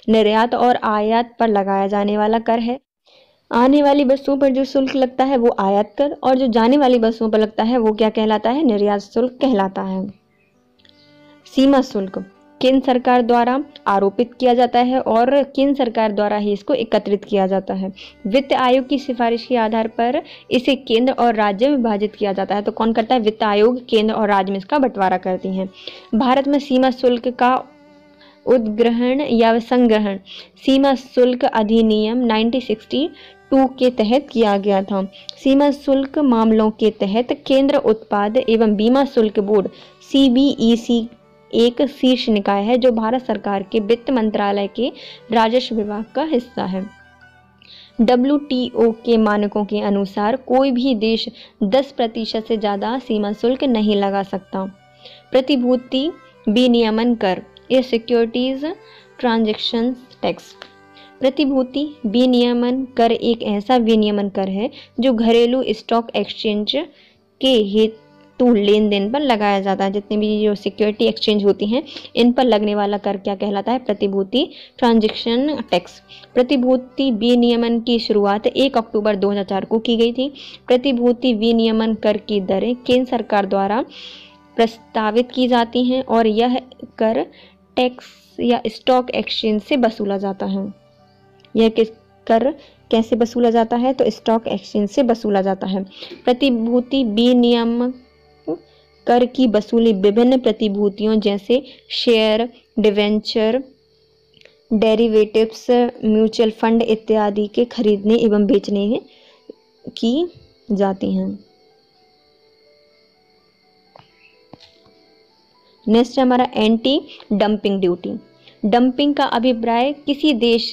निर्यात और आयात पर लगाया जाने वाला कर है। आने वाली वस्तुओं पर जो शुल्क लगता है वो आयात कर, और जो जाने वाली वस्तुओं पर लगता है वो क्या कहलाता है? निर्यात शुल्क कहलाता है। सीमा शुल्क केंद्र सरकार द्वारा आरोपित किया जाता है और केंद्र सरकार द्वारा ही इसको एकत्रित किया जाता है। वित्त आयोग की सिफारिश के आधार पर इसे केंद्र और राज्य में विभाजित किया जाता है। तो कौन करता है? वित्त आयोग केंद्र और राज्य में इसका बंटवारा करती हैं। भारत में सीमा शुल्क का उद्ग्रहण या संग्रहण सीमा शुल्क अधिनियम 1962 के तहत किया गया था। सीमा शुल्क मामलों के तहत केंद्र उत्पाद एवं बीमा शुल्क बोर्ड CBEC एक शीर्ष निकाय है जो भारत सरकार के वित्त मंत्रालय के राजस्व विभाग का हिस्सा है। WTO के मानकों के अनुसार कोई भी देश 10% से ज़्यादा सीमा शुल्क नहीं लगा सकता। प्रतिभूति विनियमन कर या सिक्योरिटीज ट्रांजैक्शन टैक्स। प्रतिभूति विनियमन कर एक ऐसा विनियमन कर है जो घरेलू स्टॉक एक्सचेंज के हेतु लेन देन पर लगाया जाता है। जितने भी जो सिक्योरिटी एक्सचेंज होती हैं इन पर लगने वाला कर क्या कहलाता है? प्रतिभूति ट्रांजैक्शन टैक्स। प्रतिभूति विनियमन की शुरुआत 1 अक्टूबर 2004 को की गई थी। प्रतिभूति विनियमन कर की दरें केंद्र सरकार द्वारा प्रस्तावित की जाती हैं और यह कर टैक्स या स्टॉक एक्सचेंज से वसूला जाता है। यह कर कैसे वसूला जाता है? तो स्टॉक एक्सचेंज से वसूला जाता है। प्रतिभूति विनियम कर की वसूली विभिन्न प्रतिभूतियों जैसे share, debenture, derivatives, mutual fund इत्यादि के खरीदने एवं बेचने की जाती हैं। नेक्स्ट हमारा एंटी डंपिंग ड्यूटी। डंपिंग का अभिप्राय किसी देश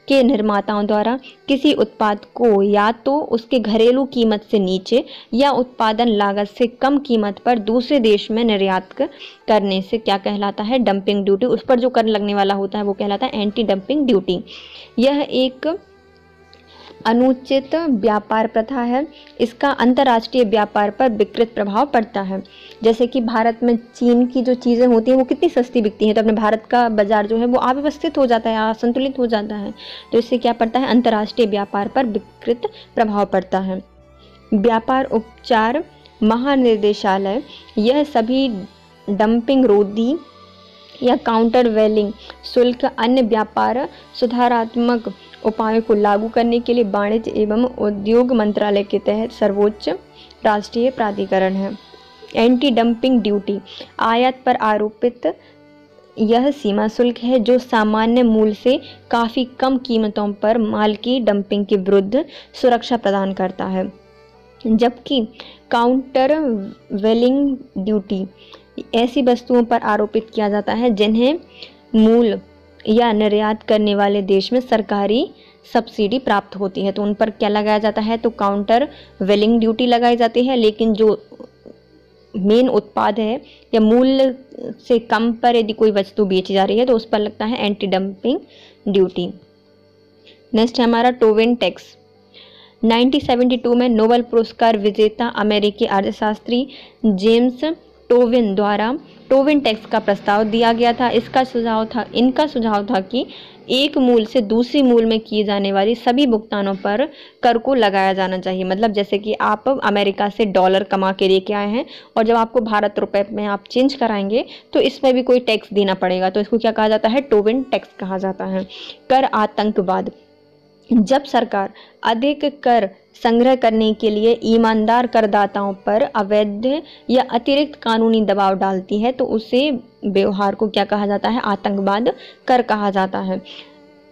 के निर्माताओं द्वारा किसी उत्पाद को या तो उसके घरेलू कीमत से नीचे या उत्पादन लागत से कम कीमत पर दूसरे देश में निर्यात करने से क्या कहलाता है? Dumping duty. उस पर जो कर लगने वाला होता है वो कहलाता है एंटी डंपिंग ड्यूटी। यह एक अनुचित व्यापार प्रथा है। इसका अंतर्राष्ट्रीय व्यापार पर विकृत प्रभाव पड़ता है। जैसे कि भारत में चीन की जो चीज़ें होती हैं वो कितनी सस्ती बिकती हैं, तो अपने भारत का बाजार जो है वो अव्यवस्थित हो जाता है, असंतुलित हो जाता है। तो इससे क्या पड़ता है? अंतर्राष्ट्रीय व्यापार पर विकृत प्रभाव पड़ता है। व्यापार उपचार महानिदेशालय यह सभी डंपिंग रोधी या काउंटर वैलिंग शुल्क अन्य व्यापार सुधारात्मक उपायों को लागू करने के लिए वाणिज्य एवं उद्योग मंत्रालय के तहत सर्वोच्च राष्ट्रीय प्राधिकरण है। एंटी डंपिंग ड्यूटी आयात पर आरोपित यह सीमा शुल्क है जो सामान्य मूल्य से काफ़ी कम कीमतों पर माल की डंपिंग के विरुद्ध सुरक्षा प्रदान करता है। जबकि काउंटर वेलिंग ड्यूटी ऐसी वस्तुओं पर आरोपित किया जाता है जिन्हें मूल या निर्यात करने वाले देश में सरकारी सब्सिडी प्राप्त होती है, तो उन पर क्या लगाया जाता है? तो काउंटर वेलिंग ड्यूटी लगाई जाती है। लेकिन जो मेन उत्पाद है या मूल्य से कम पर यदि कोई वस्तु बेची जा रही है तो उस पर लगता है एंटी डंपिंग ड्यूटी। नेक्स्ट है हमारा टोबिन टैक्स। 1972 में नोबेल पुरस्कार विजेता अमेरिकी अर्थशास्त्री जेम्स टोबिन द्वारा टोबिन टैक्स का प्रस्ताव दिया गया था। इनका सुझाव था कि एक मूल से दूसरी मूल में किए जाने वाली सभी भुगतानों पर कर को लगाया जाना चाहिए। मतलब जैसे कि आप अमेरिका से डॉलर कमा के लेके आए हैं और जब आपको भारत रुपए में आप चेंज कराएंगे तो इसमें भी कोई टैक्स देना पड़ेगा, तो इसको क्या कहा जाता है? टोबिन टैक्स कहा जाता है। कर आतंकवाद। जब सरकार अधिक कर संग्रह करने के लिए ईमानदार करदाताओं पर अवैध या अतिरिक्त कानूनी दबाव डालती है तो उसे व्यवहार को क्या कहा जाता है? आतंकवाद कर कहा जाता है।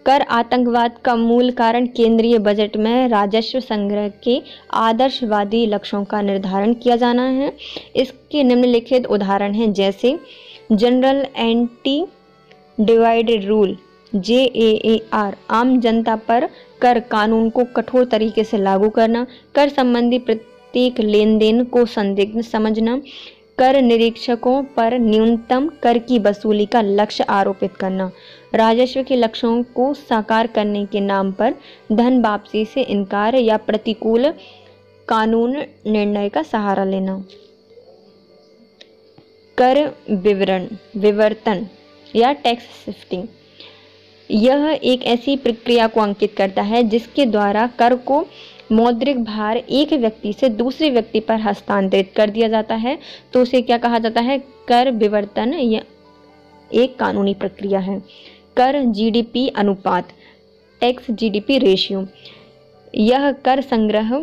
कर आतंकवाद का मूल कारण केंद्रीय बजट में राजस्व संग्रह के आदर्शवादी लक्ष्यों का निर्धारण किया जाना है। इसके निम्नलिखित उदाहरण हैं जैसे general anti divided rule JAAR, आम जनता पर कर कानून को कठोर तरीके से लागू करना, कर संबंधी प्रत्येक लेन देन को संदिग्ध समझना, कर निरीक्षकों पर न्यूनतम कर की वसूली का लक्ष्य आरोपित करना, राजस्व के लक्ष्यों को साकार करने के नाम पर धन वापसी से इनकार या प्रतिकूल कानून निर्णय का सहारा लेना। कर विवर्तन या टैक्स शिफ्टिंग, यह एक ऐसी प्रक्रिया को अंकित करता है जिसके द्वारा कर को मौद्रिक भार एक व्यक्ति से दूसरे व्यक्ति पर हस्तांतरित कर दिया जाता है, तो उसे क्या कहा जाता है? कर विवर्तन या एक कानूनी प्रक्रिया है। कर GDP अनुपात, टैक्स GDP रेशियो, यह कर संग्रह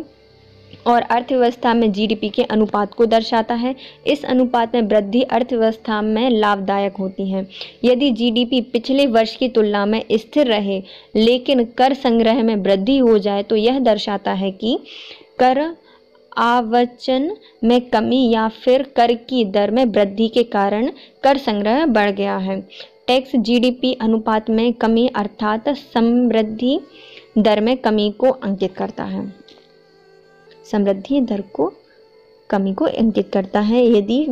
और अर्थव्यवस्था में जीडीपी के अनुपात को दर्शाता है। इस अनुपात में वृद्धि अर्थव्यवस्था में लाभदायक होती है। यदि जीडीपी पिछले वर्ष की तुलना में स्थिर रहे लेकिन कर संग्रह में वृद्धि हो जाए तो यह दर्शाता है कि कर आवंटन में कमी या फिर कर की दर में वृद्धि के कारण कर संग्रह बढ़ गया है। टैक्स जीडीपी अनुपात में कमी अर्थात समृद्धि दर में कमी को अंकित करता है। समृद्धि दर को कमी को इंगित करता है यदि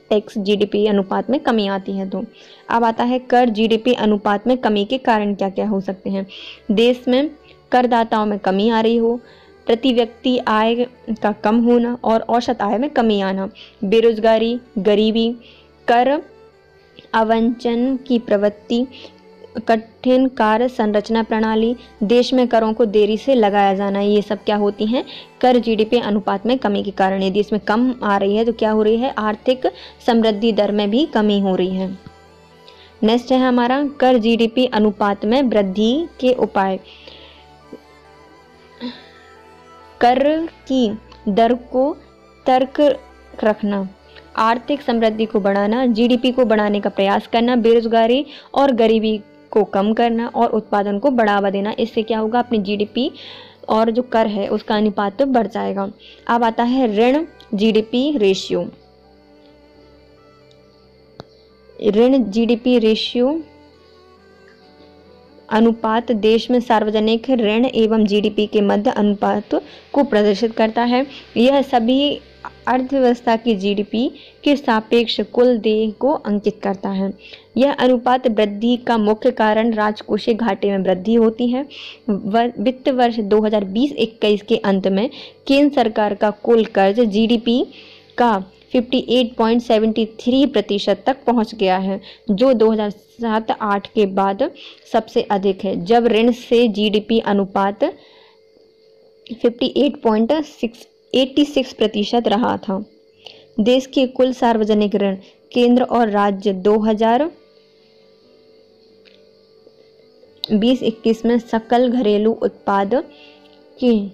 टैक्स जीडीपी अनुपात में कमी आती है तो। अब आता है कर जीडीपी अनुपात में कमी के कारण क्या क्या हो सकते हैं। देश में करदाताओं में कमी आ रही हो, प्रति व्यक्ति आय का कम होना और औसत आय में कमी आना, बेरोजगारी, गरीबी, कर आवंटन की प्रवृत्ति, कठिन कार्य संरचना प्रणाली, देश में करों को देरी से लगाया जाना, ये सब क्या होती हैं, कर जीडीपी अनुपात में कमी के कारण। यदि इसमें कम आ रही है तो क्या हो रही है, आर्थिक समृद्धि दर में भी कमी हो रही है। नेक्स्ट है हमारा कर जीडीपी अनुपात में वृद्धि के उपाय। कर की दर को तर्क रखना, आर्थिक समृद्धि को बढ़ाना, जीडीपी को बढ़ाने का प्रयास करना, बेरोजगारी और गरीबी को कम करना और उत्पादन को बढ़ावा देना। इससे क्या होगा, अपनी जीडीपी और जो कर है उसका अनुपात तो बढ़ जाएगा। अब आता है ऋण जीडीपी रेशियो। ऋण जीडीपी रेशियो अनुपात देश में सार्वजनिक ऋण एवं जीडीपी के मध्य अनुपात को प्रदर्शित करता है। यह सभी अर्थव्यवस्था की जीडीपी के सापेक्ष कुल देय को अंकित करता है। यह अनुपात वृद्धि का मुख्य कारण राजकोषीय घाटे में वृद्धि होती है। वित्त वर्ष 2020-21 के अंत में केंद्र सरकार का कुल कर्ज जीडीपी का 58.73% तक पहुंच गया है, जो 2007-8 के बाद सबसे अधिक है, जब ऋण से जीडीपी अनुपात 58.86% रहा था। देश के कुल सार्वजनिक ऋण केंद्र और राज्य 2020-21 में सकल घरेलू उत्पाद के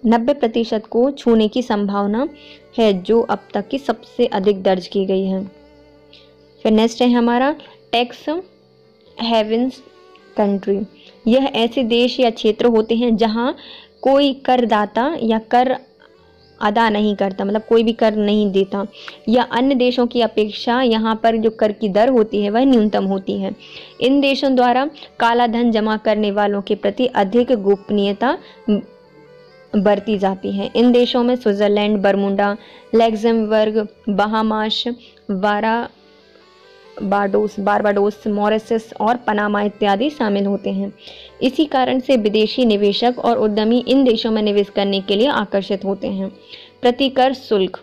90% को छूने की संभावना है, जो अब तक की सबसे अधिक दर्ज की गई है। फिर नेक्स्ट है हमारा टैक्स हेवन्स कंट्री। यह ऐसे देश या क्षेत्र होते हैं जहां कोई करदाता या कर अदा नहीं करता, मतलब कोई भी कर नहीं देता, या अन्य देशों की अपेक्षा यहाँ पर जो कर की दर होती है वह न्यूनतम होती है। इन देशों द्वारा काला धन जमा करने वालों के प्रति अधिक गोपनीयता बरती जाती है। इन देशों में Switzerland, Bermuda, Luxembourg, Bahamas, Barbados, Mauritius और पनामा इत्यादि शामिल होते हैं। इसी कारण से विदेशी निवेशक और उद्यमी इन देशों में निवेश करने के लिए आकर्षित होते हैं। प्रतिकर शुल्क,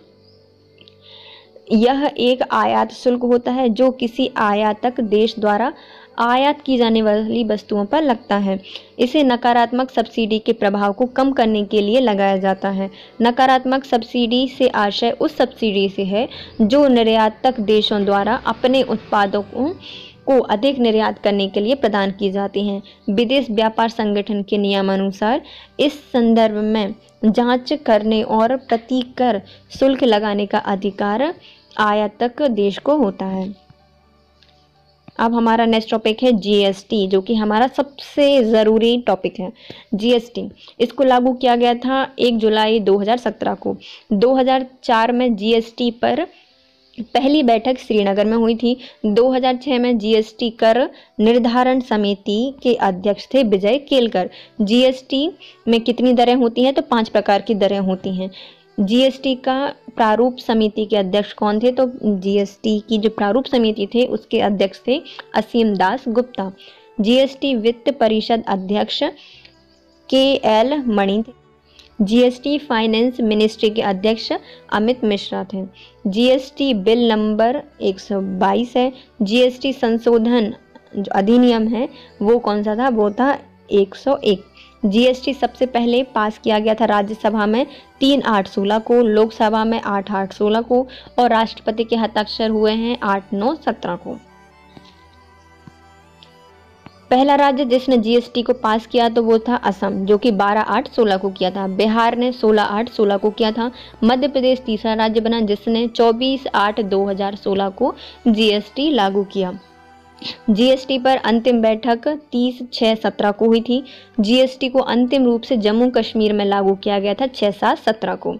यह एक आयात शुल्क होता है जो किसी आयातक देश द्वारा आयात की जाने वाली वस्तुओं पर लगता है। इसे नकारात्मक सब्सिडी के प्रभाव को कम करने के लिए लगाया जाता है। नकारात्मक सब्सिडी से आशय उस सब्सिडी से है जो निर्यातक देशों द्वारा अपने उत्पादों को अधिक निर्यात करने के लिए प्रदान की जाती हैं। विदेश व्यापार संगठन के नियमानुसार इस संदर्भ में जांच करने और प्रतिकर शुल्क लगाने का अधिकार आयातक देश को होता है। अब हमारा नेक्स्ट टॉपिक है जीएसटी, जो कि हमारा सबसे ज़रूरी टॉपिक है। जीएसटी इसको लागू किया गया था 1 जुलाई 2017 को। 2004 में जीएसटी पर पहली बैठक श्रीनगर में हुई थी। 2006 में जीएसटी कर निर्धारण समिति के अध्यक्ष थे विजय केलकर। जीएसटी में कितनी दरें होती हैं, तो 5 प्रकार की दरें होती हैं। जीएसटी का प्रारूप समिति के अध्यक्ष कौन थे, तो जीएसटी की जो प्रारूप समिति थे उसके अध्यक्ष थे असीम दास गुप्ता। जीएसटी वित्त परिषद अध्यक्ष KL मणि थे। जीएसटी फाइनेंस मिनिस्ट्री के अध्यक्ष अमित मिश्रा थे। जीएसटी बिल नंबर 122 है। जीएसटी संशोधन जो अधिनियम है वो कौन सा था, वो था 101। जीएसटी सबसे पहले पास किया गया था राज्यसभा में 3/8/16 को, लोकसभा में 8/8/16 को और राष्ट्रपति के हस्ताक्षर हुए हैं 8/9/17 को। पहला राज्य जिसने जीएसटी को पास किया तो वो था असम, जो कि 12/8/16 को किया था। बिहार ने 16/8/16 को किया था। मध्य प्रदेश तीसरा राज्य बना जिसने 24/8/2016 को जीएसटी लागू किया। जीएसटी पर अंतिम बैठक 30/6/17 को हुई थी। जीएसटी को अंतिम रूप से जम्मू कश्मीर में लागू किया गया था 6/7/17 को।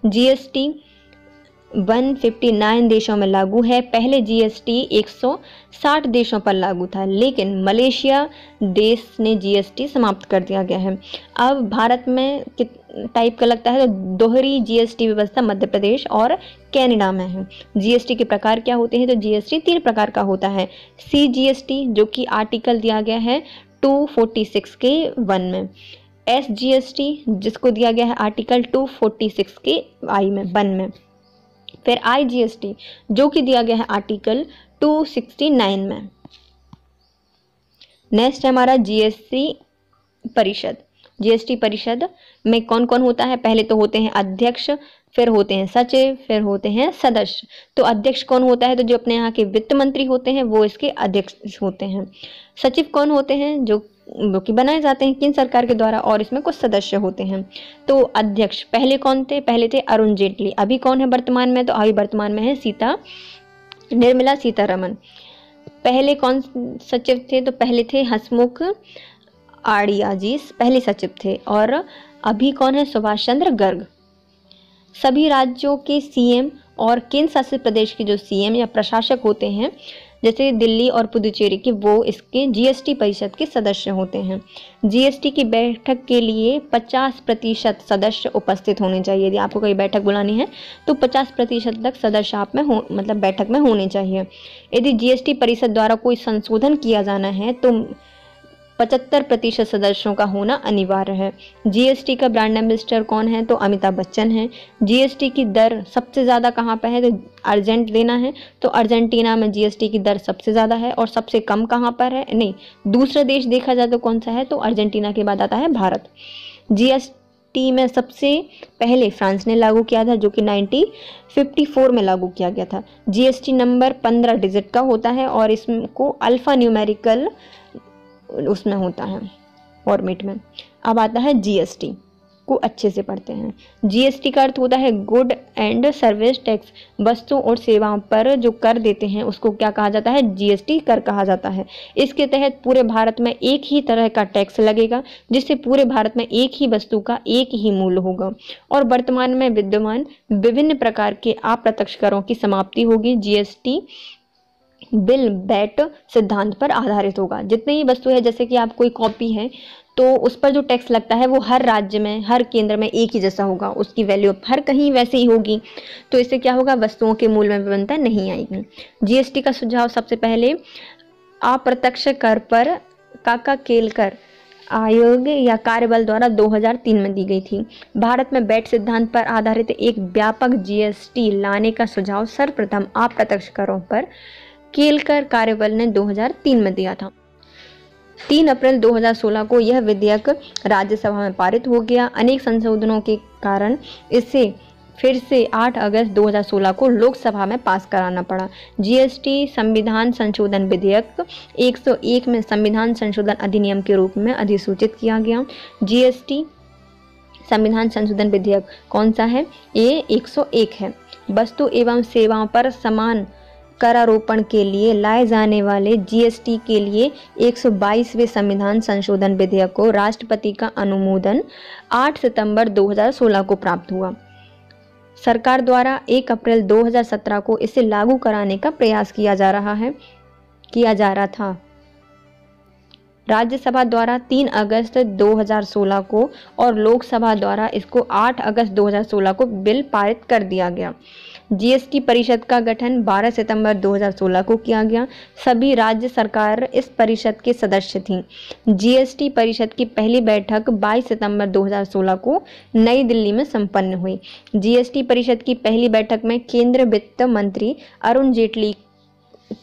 जीएसटी 159 देशों में लागू है। पहले जीएसटी 160 देशों पर लागू था, लेकिन मलेशिया देश ने जीएसटी समाप्त कर दिया गया है। अब भारत में टाइप का लगता है तो दोहरी जीएसटी व्यवस्था मध्य प्रदेश और कनाडा में है। जीएसटी के प्रकार क्या होते हैं? तो जीएसटी 3 प्रकार का होता है। CGST जो कि आर्टिकल दिया गया है 246 के 1 में। SGST जिसको दिया गया है आर्टिकल 246 के I में 1 में। फिर IGST जो कि दिया गया है आर्टिकल 269 में। नेक्स्ट है हमारा जीएसटी परिषद। जीएसटी परिषद में कौन कौन होता है? पहले तो होते हैं अध्यक्ष, फिर होते हैं सचिव, फिर होते हैं सदस्य। तो अध्यक्ष कौन होता है? तो जो अपने यहाँ के वित्त मंत्री होते हैं वो इसके अध्यक्ष होते हैं। सचिव कौन होते हैं? जो कि बनाए जाते हैं केंद्र सरकार के द्वारा, और इसमें कुछ सदस्य होते हैं। तो अध्यक्ष पहले कौन थे? पहले थे अरुण जेटली। अभी कौन है वर्तमान में? तो अभी वर्तमान में है निर्मला सीतारमण। पहले कौन सचिव थे? तो पहले थे हसमुख आढ़िया जी पहले सचिव थे। और अभी कौन है? सुभाष चंद्र गर्ग। सभी राज्यों के सीएम और केंद्र शासित प्रदेश के जो सीएम या प्रशासक होते हैं, जैसे दिल्ली और पुदुचेरी के, वो इसके जीएसटी परिषद के सदस्य होते हैं। जीएसटी की बैठक के लिए 50% सदस्य उपस्थित होने चाहिए। यदि आपको कोई बैठक बुलानी है तो 50% तक सदस्य आप में हो, मतलब बैठक में होने चाहिए। यदि जीएसटी परिषद द्वारा कोई संशोधन किया जाना है तो 75% सदस्यों का होना अनिवार्य है। जीएसटी का ब्रांड एम्बेसडर कौन है? तो अमिताभ बच्चन है। जीएसटी की दर सबसे ज़्यादा कहाँ पे है? तो अर्जेंटीना है। तो अर्जेंटीना में जीएसटी की दर सबसे ज़्यादा है। और सबसे कम कहाँ पर है? नहीं, दूसरा देश देखा जाए तो कौन सा है? तो अर्जेंटीना के बाद आता है भारत। जीएसटी में सबसे पहले फ्रांस ने लागू किया था, जो कि 1954 में लागू किया गया था। जीएसटी नंबर 15 डिजिट का होता है और इसको अल्फा न्यूमेरिकल उसमें होता है फॉर्मेट में। अब आता है जीएसटी को अच्छे से पढ़ते हैं। जीएसटी का अर्थ होता है गुड एंड सर्विस टैक्स। वस्तुओं और सेवाओं पर जो कर देते हैं उसको क्या कहा जाता है? जीएसटी कर कहा जाता है। इसके तहत पूरे भारत में एक ही तरह का टैक्स लगेगा, जिससे पूरे भारत में एक ही वस्तु का एक ही मूल्य होगा। और वर्तमान में विद्यमान विभिन्न प्रकार के अप्रत्यक्ष करों की समाप्ति होगी। जीएसटी बिल बैट सिद्धांत पर आधारित होगा। जितनी ही वस्तु है, जैसे कि आप कोई कॉपी है तो उस पर जो टैक्स लगता है वो हर राज्य में, हर केंद्र में एक ही जैसा होगा, उसकी वैल्यू हर कहीं वैसे ही होगी। तो इससे क्या होगा? वस्तुओं के मूल्य में विभिन्नता नहीं आएगी। जीएसटी का सुझाव सबसे पहले अप्रत्यक्ष कर पर काका केलकर आयोग या कार्यबल द्वारा 2003 में दी गई थी। भारत में बैट सिद्धांत पर आधारित एक व्यापक जीएसटी लाने का सुझाव सर्वप्रथम अप्रत्यक्ष करों पर केलकर कार्यबल ने 2003 में दिया था। 3 अप्रैल 2016 को यह विधेयक राज्यसभा में पारित हो गया। अनेक संशोधनों के कारण इसे फिर से 8 अगस्त 2016 को लोकसभा में पास कराना पड़ा। जीएसटी संविधान संशोधन विधेयक 101 में संविधान संशोधन अधिनियम के रूप में अधिसूचित किया गया। जीएसटी संविधान संशोधन विधेयक कौन सा है? ये 101 है। वस्तु एवं सेवाओं पर समान करारोपण के लिए लाए जाने वाले जीएसटी के लिए 122वें संविधान संशोधन विधेयक को राष्ट्रपति का अनुमोदन 8 सितंबर 2016 को प्राप्त हुआ। सरकार द्वारा 1 अप्रैल 2017 को इसे लागू कराने का प्रयास किया जा रहा था। राज्यसभा द्वारा 3 अगस्त 2016 को और लोकसभा द्वारा इसको 8 अगस्त 2016 को बिल पारित कर दिया गया। जीएसटी परिषद का गठन 12 सितंबर 2016 को किया गया। सभी राज्य सरकार इस परिषद के सदस्य थीं। जीएसटी परिषद की पहली बैठक 22 सितंबर 2016 को नई दिल्ली में संपन्न हुई। जीएसटी परिषद की पहली बैठक में केंद्रीय वित्त मंत्री अरुण जेटली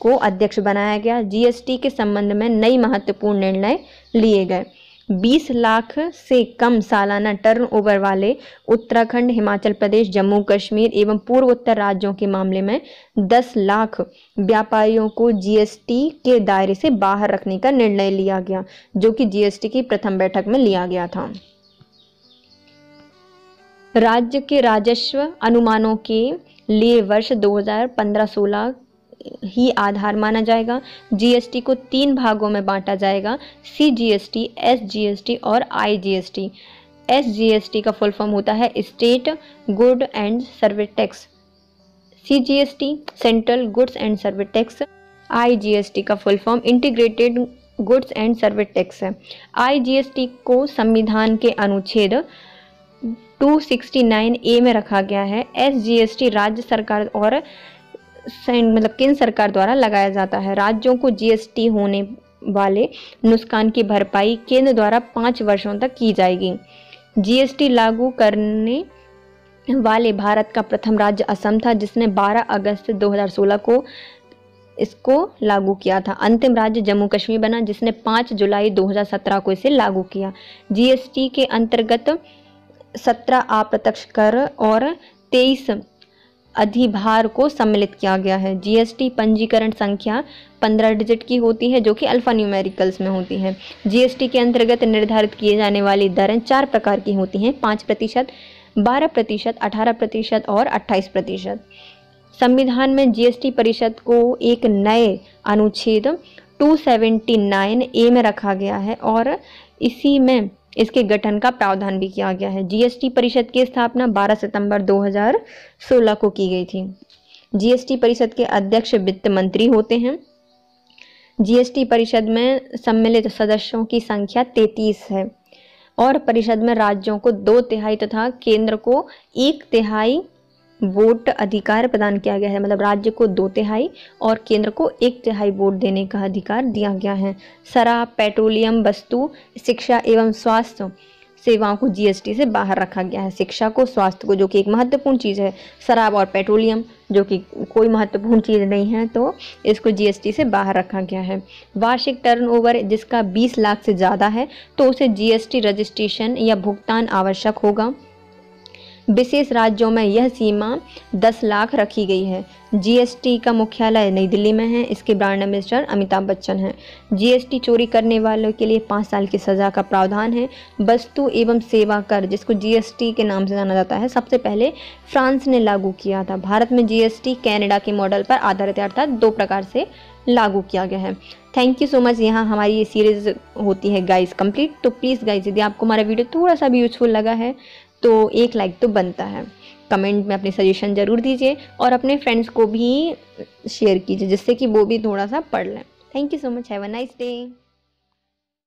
को अध्यक्ष बनाया गया। जीएसटी के संबंध में नई महत्वपूर्ण निर्णय लिए गए। 20 लाख से कम सालाना टर्नओवर वाले उत्तराखंड, हिमाचल प्रदेश, जम्मू कश्मीर एवं पूर्वोत्तर राज्यों के मामले में 10 लाख व्यापारियों को जीएसटी के दायरे से बाहर रखने का निर्णय लिया गया, जो कि जीएसटी की प्रथम बैठक में लिया गया था। राज्य के राजस्व अनुमानों के लिए वर्ष 2015-16 ही आधार माना जाएगा। जीएसटी को 3 भागों में बांटा जाएगा, सीजीएसटी, एसजीएसटी और आईजीएसटी। एसजीएसटी का फुल फॉर्म होता है state good and service tax, CGST central goods and service tax, IGST का full form integrated goods and service tax है। आईजीएसटी को संविधान के अनुच्छेद 269A में रखा गया है। एसजीएसटी राज्य सरकार और मतलब केंद्र सरकार द्वारा लगाया जाता है। राज्यों को जीएसटी होने वाले नुकसान की भरपाई केंद्र द्वारा 5 वर्षों तक की जाएगी। जीएसटी लागू करने वाले भारत का प्रथम राज्य असम था, जिसने 12 अगस्त 2016 को इसको लागू किया था। अंतिम राज्य जम्मू कश्मीर बना, जिसने 5 जुलाई 2017 को इसे लागू किया। जीएसटी के अंतर्गत 17 अप्रत्यक्ष कर और 23 अधिभार को सम्मिलित किया गया है। जीएसटी पंजीकरण संख्या 15 डिजिट की होती है, जो कि अल्फा न्यूमेरिकल्स में होती है। जीएसटी के अंतर्गत निर्धारित किए जाने वाली दरें 4 प्रकार की होती हैं: 5%, 12%, 18% और 28%। संविधान में जीएसटी परिषद को एक नए अनुच्छेद 279A में रखा गया है और इसी में इसके गठन का प्रावधान भी किया गया है। जीएसटी परिषद की स्थापना 12 सितंबर 2016 को की गई थी। जीएसटी परिषद के अध्यक्ष वित्त मंत्री होते हैं। जीएसटी परिषद में सम्मिलित सदस्यों की संख्या 33 है और परिषद में राज्यों को 2/3 तथा केंद्र को 1/3 वोट अधिकार प्रदान किया गया है। मतलब राज्य को 2/3 और केंद्र को 1/3 वोट देने का अधिकार दिया गया है। शराब, पेट्रोलियम वस्तु, शिक्षा एवं स्वास्थ्य सेवाओं को जीएसटी से बाहर रखा गया है। शिक्षा को, स्वास्थ्य को, जो कि एक महत्वपूर्ण चीज़ है, शराब और पेट्रोलियम जो कि कोई महत्वपूर्ण चीज़ नहीं है, तो इसको जीएसटी से बाहर रखा गया है। वार्षिक टर्नओवर जिसका 20 लाख से ज़्यादा है तो उसे जीएसटी रजिस्ट्रेशन या भुगतान आवश्यक होगा। विशेष राज्यों में यह सीमा 10 लाख रखी गई है। जीएसटी का मुख्यालय नई दिल्ली में है। इसके ब्रांड एम्बेसडर अमिताभ बच्चन हैं। जीएसटी चोरी करने वालों के लिए 5 साल की सज़ा का प्रावधान है। वस्तु एवं सेवा कर, जिसको जीएसटी के नाम से जाना जाता है, सबसे पहले फ्रांस ने लागू किया था। भारत में जीएसटी कनाडा के मॉडल पर आधारित है, अर्थात 2 प्रकार से लागू किया गया है। Thank you so much. यहाँ हमारी ये सीरीज़ होती है गाइस कंप्लीट। तो प्लीज़ गाइस, यदि आपको हमारा वीडियो थोड़ा सा भी यूजफुल लगा है तो एक लाइक तो बनता है। कमेंट में अपनी सजेशन ज़रूर दीजिए और अपने फ्रेंड्स को भी शेयर कीजिए, जिससे कि वो भी थोड़ा सा पढ़ लें। Thank you so much. Have a nice day.